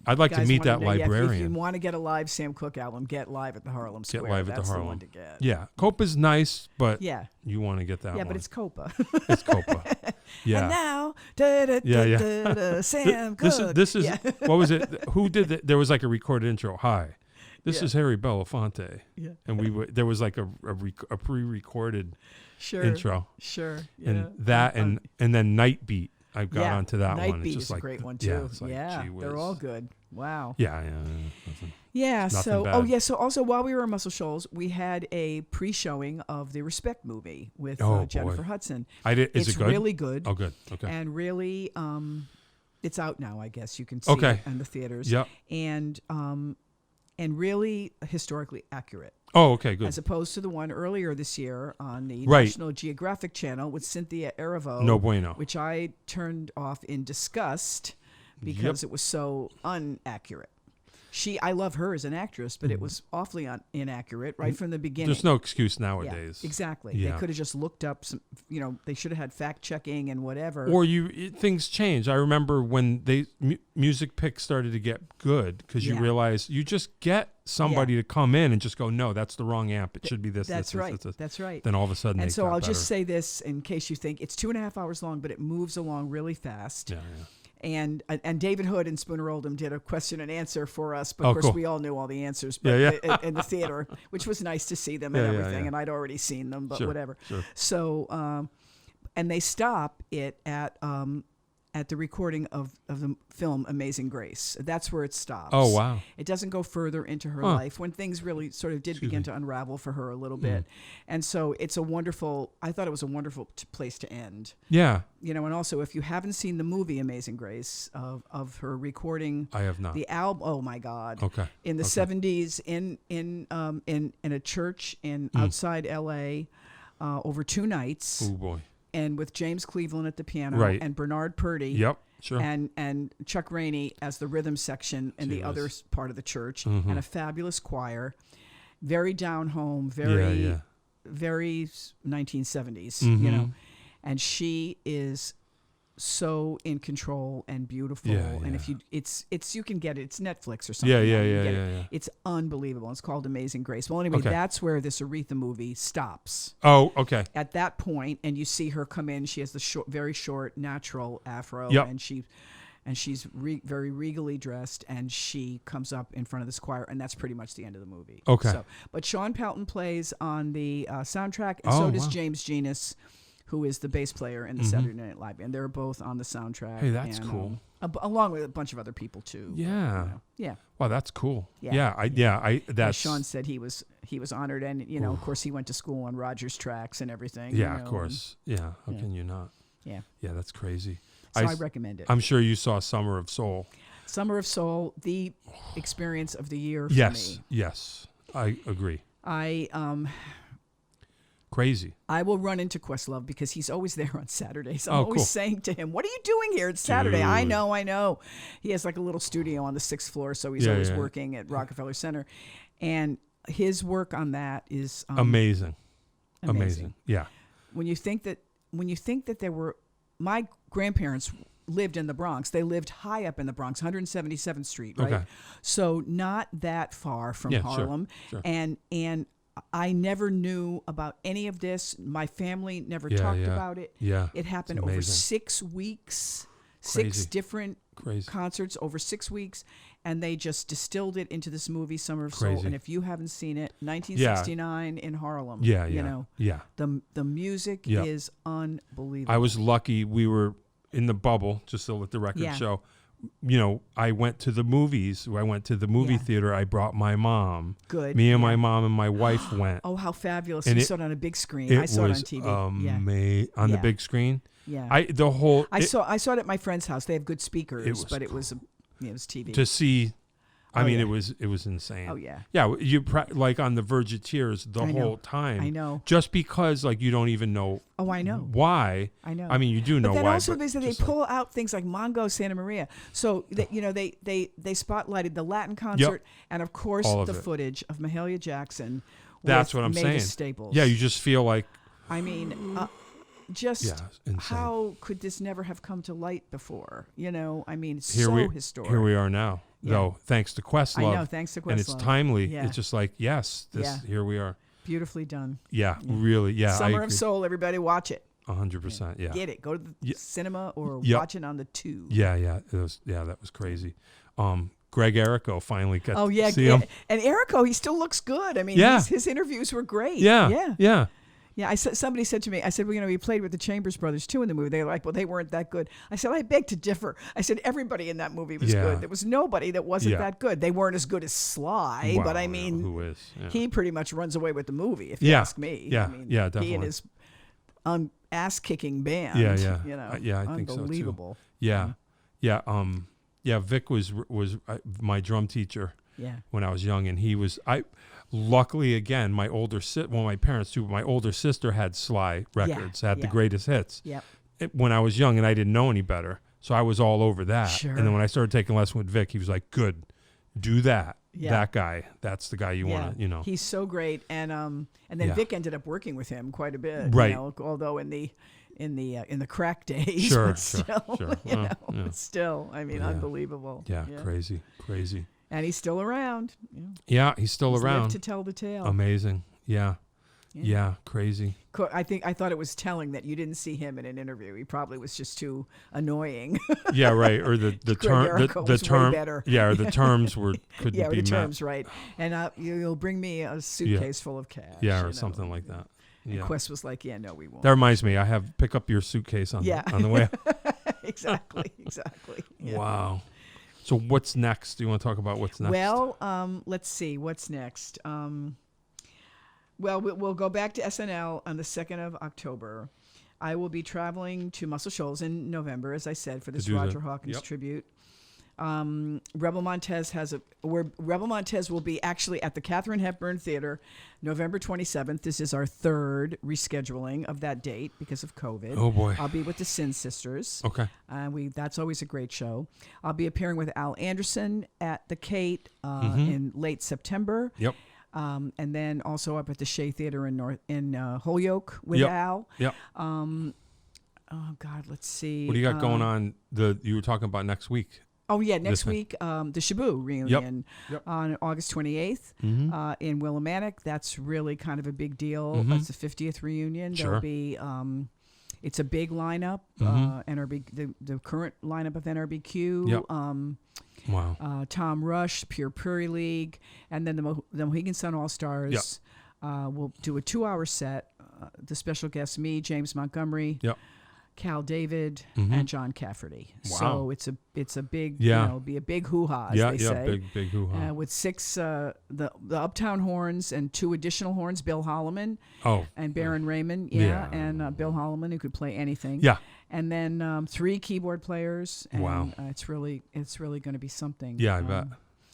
I'd like to meet that librarian. If you want to get a live Sam Cooke album, get Live at the Harlem Square. Get Live at that's the Harlem. The one to get. Yeah, Copa's nice, but you want to get that one. Yeah, but it's Copa. It's Copa. Yeah. And now, Sam Cooke. This is what was it? Who did that? There was like a recorded intro. Hi, this is Harry Belafonte. Yeah. And there was like a pre-recorded intro. Sure. Yeah. And that and then Night Beat. I got onto that Night one. Beat it's just is like, a great one too. Yeah, they're all good. Wow. Yeah. So bad. So also while we were in Muscle Shoals, we had a pre-showing of the Respect movie with Jennifer Hudson. Is it good? It's really good. Oh, good. Okay. And really, it's out now. I guess you can see it in the theaters. Yep. And really historically accurate. Oh, okay, good. As opposed to the one earlier this year on the National Geographic Channel with Cynthia Erivo. No bueno. Which I turned off in disgust because it was so inaccurate. I love her as an actress, but it was awfully inaccurate right from the beginning. There's no excuse nowadays. Yeah, exactly. Yeah. They could have just looked up some, they should have had fact checking and whatever. Or things change. I remember when music picks started to get good because you realize you just get somebody to come in and just go, no, that's the wrong amp. It should be this. That's this, right. This. That's right. Then all of a sudden, and so I'll just say this in case you think it's 2.5 hours long, but it moves along really fast. Yeah. And David Hood and Spooner Oldham did a question and answer for us, but of course we all knew all the answers. But in the theater, which was nice to see them and everything. And I'd already seen them, but whatever. Sure. So, and they stop it at the recording of the film Amazing Grace. That's where it stops. Oh, wow. It doesn't go further into her life when things really sort of did begin to unravel for her a little bit. And so I thought it was a wonderful place to end. Yeah. And also if you haven't seen the movie Amazing Grace of her recording. I have not. The album, oh my God. Okay. In the 70s in a church outside LA over 2 nights. Oh boy. And with James Cleveland at the piano and Bernard Purdy. Yep, sure. And Chuck Rainey as the rhythm section in the other part of the church, and a fabulous choir, very down home, very 1970s, and she is so in control and beautiful. And if you can get it. It's Netflix or something. Yeah. It's unbelievable. It's called Amazing Grace. Well, anyway, that's where this Aretha movie stops. Oh, okay. At that point, and you see her come in. She has the very short, natural afro, and she's very regally dressed, and she comes up in front of this choir, and that's pretty much the end of the movie. Okay. But Sean Pelton plays on the soundtrack, and so does James Genus, who is the bass player in the Saturday Night Live, and they're both on the soundtrack. Hey, that's cool. Along with a bunch of other people too. Yeah. Yeah. Wow, that's cool. As Sean said, he was honored, and of course he went to school on Rogers Tracks and everything. Yeah, of course. How can you not? Yeah. Yeah, that's crazy. So I recommend it. I'm sure you saw Summer of Soul. Summer of Soul, the experience of the year for me. Yes, I agree. Crazy. I will run into Questlove because he's always there on Saturdays. I'm always saying to him, "What are you doing here? It's Saturday." Dude. I know. He has like a little studio on the 6th floor, so he's always working at Rockefeller Center, and his work on that is amazing. Yeah. When you think that there were, my grandparents lived in the Bronx. They lived high up in the Bronx, 177th Street, right? Okay. So not that far from Harlem, sure. And I never knew about any of this. My family never talked about it. Yeah. It happened over 6 weeks, Crazy. 6 different concerts over 6 weeks, and they just distilled it into this movie, Summer of Soul. And if you haven't seen it, 1969 in Harlem. The music is unbelievable. I was lucky. We were in the bubble, just to let the record show. I went to the movies. I went to the movie theater. I brought my mom. Good. Me and my mom and my wife went. Oh, how fabulous. And you saw it on a big screen. I saw it on TV. On the big screen. Yeah. I saw it at my friend's house. They have good speakers, but it was TV. To see, it was insane. Oh yeah. Yeah, like on the verge of tears the whole time. I know. Just because like you don't even know. Oh, I know. Why? I know. I mean, you do know but then why. Also, they pull out things like Mongo Santa Maria. So they spotlighted the Latin concert and of course the footage of Mahalia Jackson. That's what I'm saying. Staples. Yeah, you just feel like. I mean. How could this never have come to light before? It's historic. Here we are now, though, thanks to Questlove. I know, thanks to Questlove. And it's timely. Yeah. It's just like, here we are. Beautifully done. Yeah, really, yeah. Summer of Soul, everybody watch it. 100%, yeah. Get it. Go to the cinema or watch it on the tube. Yeah. That was crazy. Greg Errico finally got to see him. And Errico, he still looks good. I mean, his interviews were great. Yeah. Yeah, somebody said to me, I said, well, he played with the Chambers Brothers too in the movie. They were like, well, they weren't that good. I said, I beg to differ. I said, everybody in that movie was good. There was nobody that wasn't that good. They weren't as good as Sly, but I mean, who is? Yeah. He pretty much runs away with the movie, if you ask me. Yeah, I mean, definitely. He and his ass-kicking band. Yeah. I think so too. Unbelievable. Yeah. Vic was my drum teacher. Yeah. When I was young, and he was luckily again my my parents too. But my older sister had Sly records, had the greatest hits. Yep. When I was young and I didn't know any better, so I was all over that. Sure. And then when I started taking lessons with Vic, he was like, "Good, do that. Yeah. That guy. That's the guy you want to, He's so great, and then Vic ended up working with him quite a bit. Right. Although in the crack days, sure. Still, I mean, unbelievable. Yeah, crazy. And he's still around. Yeah, he's still around. Lived to tell the tale. Amazing. Yeah, crazy. I thought it was telling that you didn't see him in an interview. He probably was just too annoying. Yeah, right. Or the term. Better. Yeah, or the terms couldn't be met. The terms, right. And you'll bring me a suitcase full of cash. Yeah, or something like that. Yeah. And Quest was like, no, we won't. That reminds me, pick up your suitcase on the way. Exactly. Yeah. Wow. So what's next? Do you want to talk about what's next? Well, let's see. What's next? We'll go back to SNL on the 2nd of October. I will be traveling to Muscle Shoals in November, as I said, for this Roger Hawkins tribute. Rebel Montez Rebel Montez will be actually at the Katharine Hepburn Theater November 27th. This is our third rescheduling of that date because of COVID. Oh boy. I'll be with the Sin Sisters. Okay. That's always a great show. I'll be appearing with Al Anderson at the Kate in late September. Yep. And then also up at the Shea Theater in Holyoke with Al. Yep. Oh God, let's see. What do you got going on? You were talking about next week. Oh, yeah, next week, the Shaboo reunion on August 28th in Willimantic. That's really kind of a big deal. It's the 50th reunion. Sure. There'll be, it's a big lineup, NRB, the current lineup of NRBQ. Yep. Wow. Tom Rush, Pure Prairie League, and then the Mohegan Sun All-Stars. We'll do a 2-hour set. The special guests, me, James Montgomery. Yep. Cal David and John Cafferty. Wow. So it's a big be a big hoo-ha, as they say. big hoo-ha. With 6 the Uptown horns and 2 additional horns, Bill Holloman and Baron Raymond, and Bill Holloman, who could play anything. Yeah. And then 3 keyboard players. And, wow. It's really going to be something. Yeah, I bet.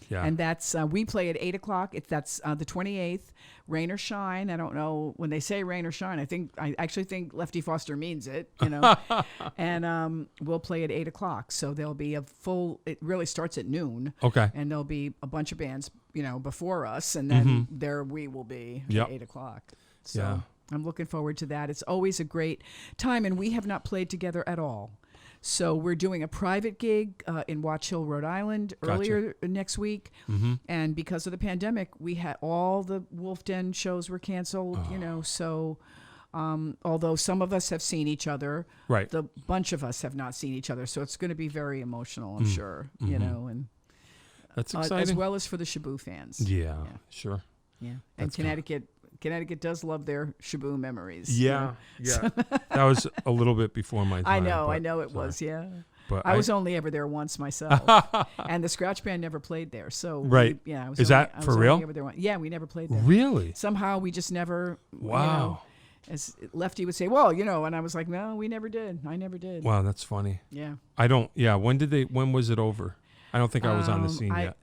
Yeah. And that's we play at 8 o'clock. That's the 28th. Rain or shine. I don't know when they say rain or shine. I actually think Lefty Foster means it. And we'll play at 8 o'clock. So there'll be a full. It really starts at noon. Okay. And there'll be a bunch of bands, before us, and then there we will be at 8 o'clock. So I'm looking forward to that. It's always a great time, and we have not played together at all. So we're doing a private gig in Watch Hill, Rhode Island earlier next week. And because of the pandemic, we had all the Wolf Den shows were canceled, So although some of us have seen each other, the bunch of us have not seen each other. So it's going to be very emotional, I'm sure, and that's exciting. As well as for the Shaboo fans. Yeah. Sure. Yeah. And Connecticut does love their Shaboo memories. Yeah. That was a little bit before my time. I know it was, But I was only ever there once myself, and the scratch band never played there. So right, I was is that for real? Ever there once. Yeah, we never played there. Really? Somehow we just never. Wow. As Lefty would say, well, and I was like, no, we never did. I never did. Wow, that's funny. Yeah. I don't. Yeah. When was it over? I don't think I was on the scene yet.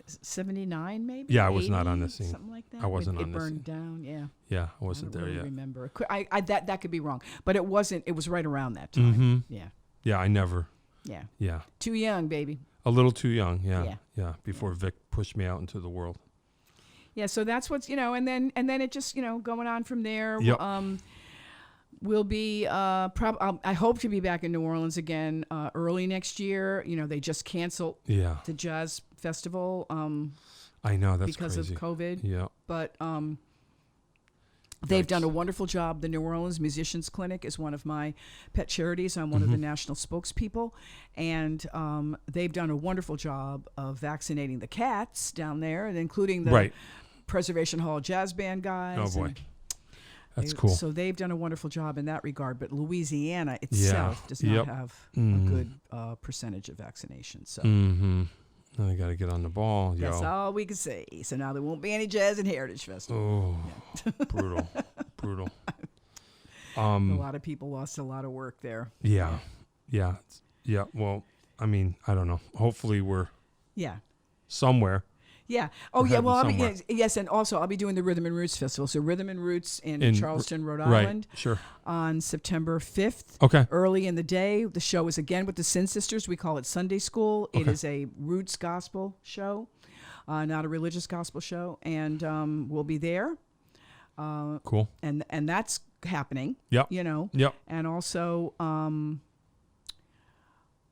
79 maybe. Yeah, I was 80, not on the scene. Something like that. I wasn't on the scene. It burned down. Yeah. Yeah, I wasn't there really yet. Remember? That could be wrong, but it wasn't. It was right around that time. Mm-hmm. Yeah. Yeah, I never. Yeah. Yeah. Too young, baby. A little too young. Yeah. Yeah. Yeah. Before Vic pushed me out into the world. Yeah. So that's what's and then it just going on from there. Yep. We'll be I hope to be back in New Orleans again early next year. They just canceled the jazz festival. I know, that's because crazy. of COVID. Yeah. But they've done a wonderful job. The New Orleans Musicians Clinic is one of my pet charities. I'm one of the national spokespeople, and they've done a wonderful job of vaccinating the cats down there, and including the Preservation Hall Jazz Band guys. Oh boy. That's cool. So they've done a wonderful job in that regard, but Louisiana itself does not have a good percentage of vaccination. So I got to get on the ball. That's all we can say. So now there won't be any Jazz and Heritage Festival. Oh, brutal. A lot of people lost a lot of work there. Yeah. Well, I mean, I don't know. Hopefully we're somewhere. Yeah. Oh, yeah. Well, yes, and also I'll be doing the Rhythm and Roots Festival. So Rhythm and Roots in Charleston, Rhode Island. Sure. On September 5th. Okay. Early in the day. The show is again with the Sin Sisters. We call it Sunday School. Okay. It is a roots gospel show, not a religious gospel show, and we'll be there. Cool. And that's happening. Yep. Yep. And also.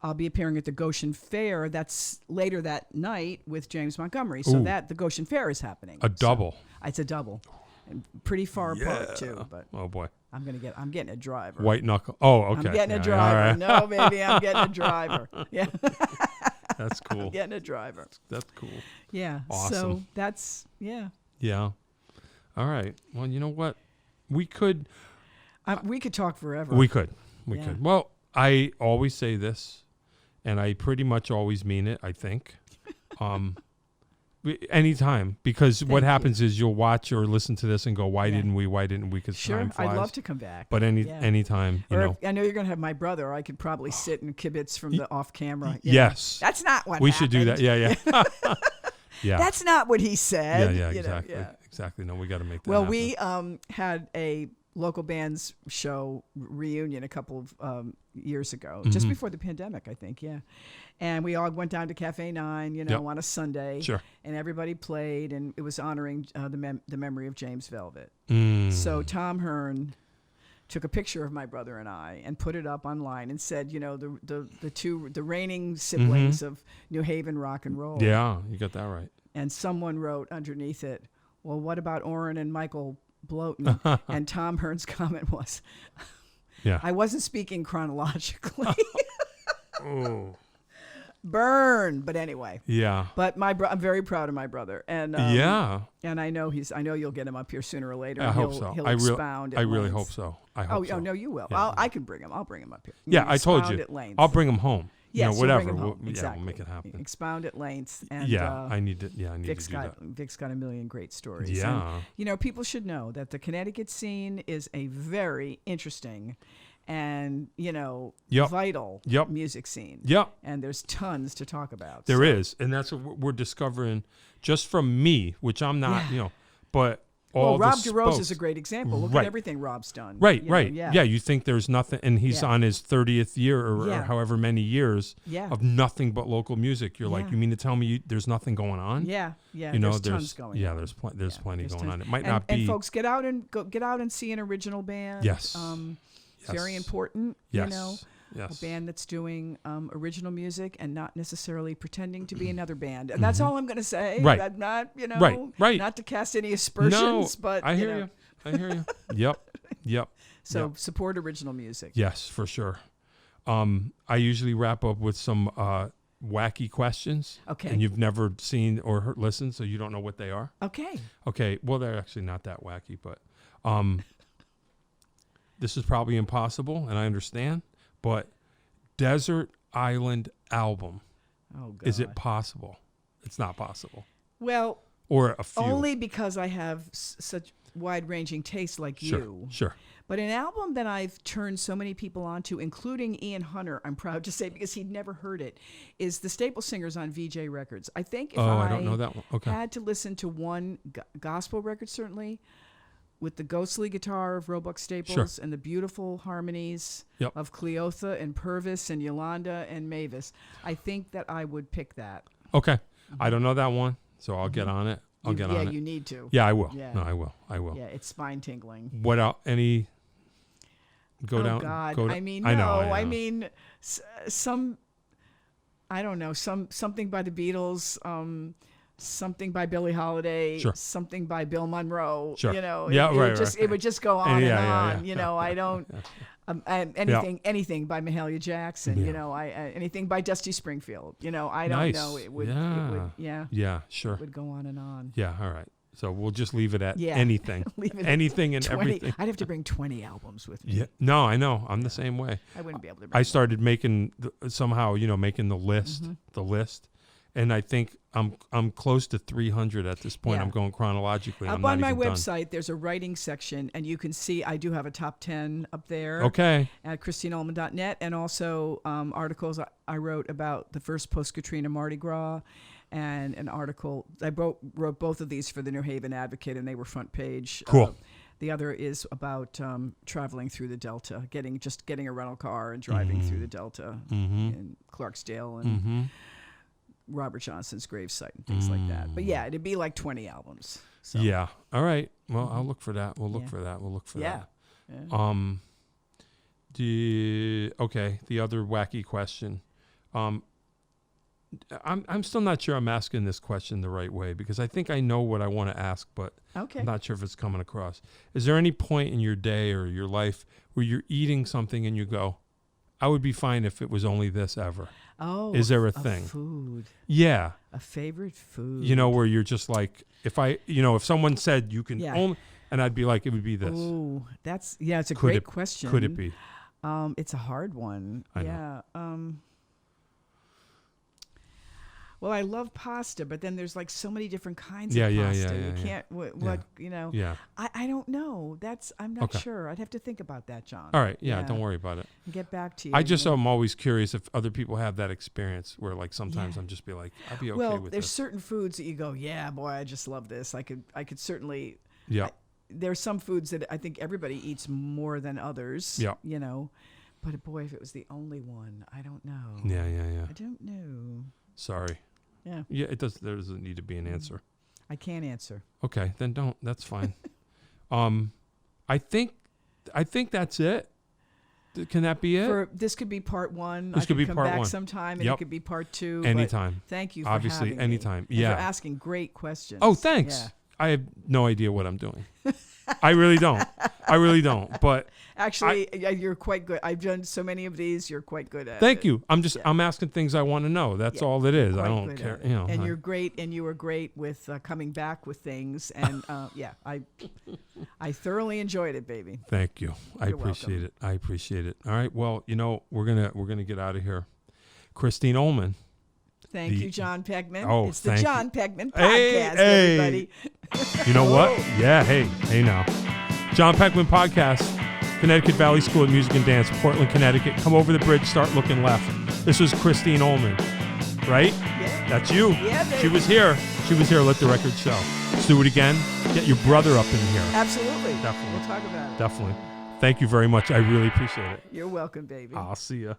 I'll be appearing at the Goshen Fair. That's later that night with James Montgomery. So the Goshen Fair is happening. A double. So it's a double, and pretty far apart too. But oh boy, I'm getting a driver. White knuckle. Oh, okay. I'm getting a driver. Right. No, baby, I'm getting a driver. Yeah. That's cool. I'm getting a driver. That's cool. Yeah. Awesome. So that's Yeah. All right. Well, you know what? We could talk forever. We could. Well, I always say this. And I pretty much always mean it, I think. Anytime. Because what happens is you'll watch or listen to this and go, why didn't we? Because time flies. I'd love to come back. But anytime, I know you're going to have my brother. I could probably sit and kibitz from the off camera. Yes. That's not what we happened. should do that. Yeah. Yeah. That's not what he said. Yeah, exactly. Exactly. No, we got to make that happen. We had a local bands show reunion a couple of years ago, just before the pandemic, I think, and we all went down to Cafe 9, on a Sunday, and everybody played, and it was honoring the memory of James Velvet. So Tom Hearn took a picture of my brother and I and put it up online and said, the reigning siblings of New Haven rock and roll. Yeah, you got that right. And someone wrote underneath it, well, what about Orrin and Michael Bloaton? And Tom Hearn's comment was, I wasn't speaking chronologically. Oh. Burn. But anyway. Yeah. But I'm very proud of my brother. And and I know you'll get him up here sooner or later. I hope so. He'll expound at I really length. hope so. I hope so. Oh, no, you will. Yeah. I can bring him. I'll bring him up here. Yeah, I told you. I'll bring him home. Yes, whatever. Exactly. We'll make it happen. Expound at length. And, I need to do that. Vic's got a million great stories. Yeah. And, people should know that the Connecticut scene is a very interesting and, vital music scene. Yep. And there's tons to talk about. There is. And that's what we're discovering just from me, which I'm not, but Rob DeRose is a great example. Look at everything Rob's done. Right. Yeah, you think there's nothing, and he's on his 30th year or however many years of nothing but local music. You're like, you mean to tell me there's nothing going on? Yeah. There's tons going on. There's plenty going on. It might not be. And folks, get out and see an original band. Yes. Very important. Yes. A band that's doing original music and not necessarily pretending to be another band. And that's all I'm going to say. Right. I'm not, right. not to cast any aspersions, but I hear you. Yep. So support original music. Yes, for sure. I usually wrap up with some wacky questions. Okay. And you've never seen or listened, so you don't know what they are. Okay. Well, they're actually not that wacky, but this is probably impossible, and I understand. But desert island album. Oh, God. Is it possible? It's not possible. Well, or a few. Only because I have such wide-ranging tastes like you. Sure. But an album that I've turned so many people onto, including Ian Hunter, I'm proud to say, because he'd never heard it, is the Staple Singers on VJ Records. I think if I don't know that one. Okay. had to listen to one gospel record, certainly, with the ghostly guitar of Roebuck Staples and the beautiful harmonies of Cleotha and Purvis and Yolanda and Mavis, I think that I would pick that. Okay. I don't know that one, so I'll get on it. I'll get on it. Yeah, you need to. Yeah, I will. Yeah. No, I will. Yeah, it's spine-tingling. What else? Any... Go down. Oh, God. Go I mean, I no. know. I mean, some... I don't know. Something by the Beatles, something by Billie Holiday, something by Bill Monroe. Sure. You know, right. It would just go on and on. Yeah. You know, I don't... anything by Mahalia Jackson, you know, anything by Dusty Springfield, you know, I don't know. It would, yeah, sure. It would go on and on. Yeah, all right. So we'll just leave it at anything. Anything and 20, everything. I'd have to bring 20 albums with me. Yeah. No, I know. I'm the same way. I wouldn't be able to bring I started making making the list. And I think I'm close to 300 at this point. Yeah. I'm going chronologically. Up on my website, there's a writing section, and you can see I do have a top 10 up there. Okay. At ChristineOhlman.net, and also articles I wrote about the first post-Katrina Mardi Gras, and an article. I wrote both of these for the New Haven Advocate, and they were front page. Cool. The other is about traveling through the Delta, getting a rental car and driving through the Delta in Clarksdale and Robert Johnson's gravesite and things like that. But yeah, it'd be like 20 albums. So. Yeah. All right. Well, I'll look for that. We'll look for that. Yeah. The other wacky question. I'm still not sure I'm asking this question the right way, because I think I know what I want to ask, but I'm not sure if it's coming across. Is there any point in your day or your life where you're eating something and you go, I would be fine if it was only this ever? Oh, is there a thing? Food. Yeah. A favorite food. You know, where you're just like, if someone said you can only, and I'd be like, it would be this. Oh, it's a great question. Could it be? It's a hard one. I know. Well, I love pasta, but then there's like so many different kinds of pasta. You can't, you know. Yeah. I don't know. I'm not sure. I'd have to think about that, John. All right. Yeah, don't worry about it. Get back to you. I'm always curious if other people have that experience where like sometimes I'm just be like, I'd be okay with this. Well, there's certain foods that you go, yeah, boy, I just love this. I could certainly. Yeah. There's some foods that I think everybody eats more than others. Yeah. You know, but boy, if it was the only one, I don't know. Yeah. I don't know. Sorry. Yeah. Yeah, there doesn't need to be an answer. I can't answer. Okay, then don't. That's fine. I think that's it. Can that be it? This could be part one. This could be part one. Come back sometime, and it could be part two. Anytime. Thank you for Obviously, having anytime. me. Yeah. And for asking great questions. Oh, thanks. Yeah. I have no idea what I'm doing. I really don't. But actually, you're quite good. I've done so many of these. You're quite good at it. Thank you. I'm asking things I want to know. That's all it is. I don't care. You know. And you're great. And you were great with coming back with things. And I thoroughly enjoyed it, baby. Thank you. I appreciate it. I appreciate it. All right. Well, we're gonna get out of here. Christine Ohlman. Thank you, John Peckman. Oh, it's the John Peckman podcast, everybody. You know what? Yeah, hey now. John Peckman podcast, Connecticut Valley School of Music and Dance, Portland, Connecticut. Come over the bridge, start looking left. This was Christine Ohlman, right? Yeah. That's you. Yeah, baby. She was here. Let the record show. Let's do it again. Get your brother up in here. Absolutely. Definitely. We'll talk about it. Definitely. Thank you very much. I really appreciate it. You're welcome, baby. I'll see you.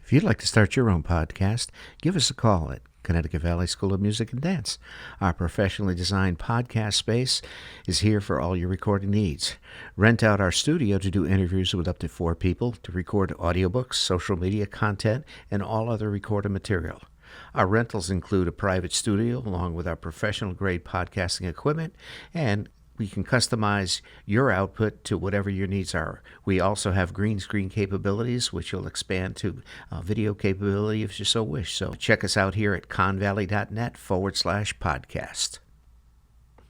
If you'd like to start your own podcast, give us a call at Connecticut Valley School of Music and Dance. Our professionally designed podcast space is here for all your recording needs. Rent out our studio to do interviews with up to 4 people, to record audiobooks, social media content, and all other recorded material. Our rentals include a private studio along with our professional-grade podcasting equipment, and we can customize your output to whatever your needs are. We also have green screen capabilities, which will expand to video capability if you so wish. So check us out here at convalley.net/podcast.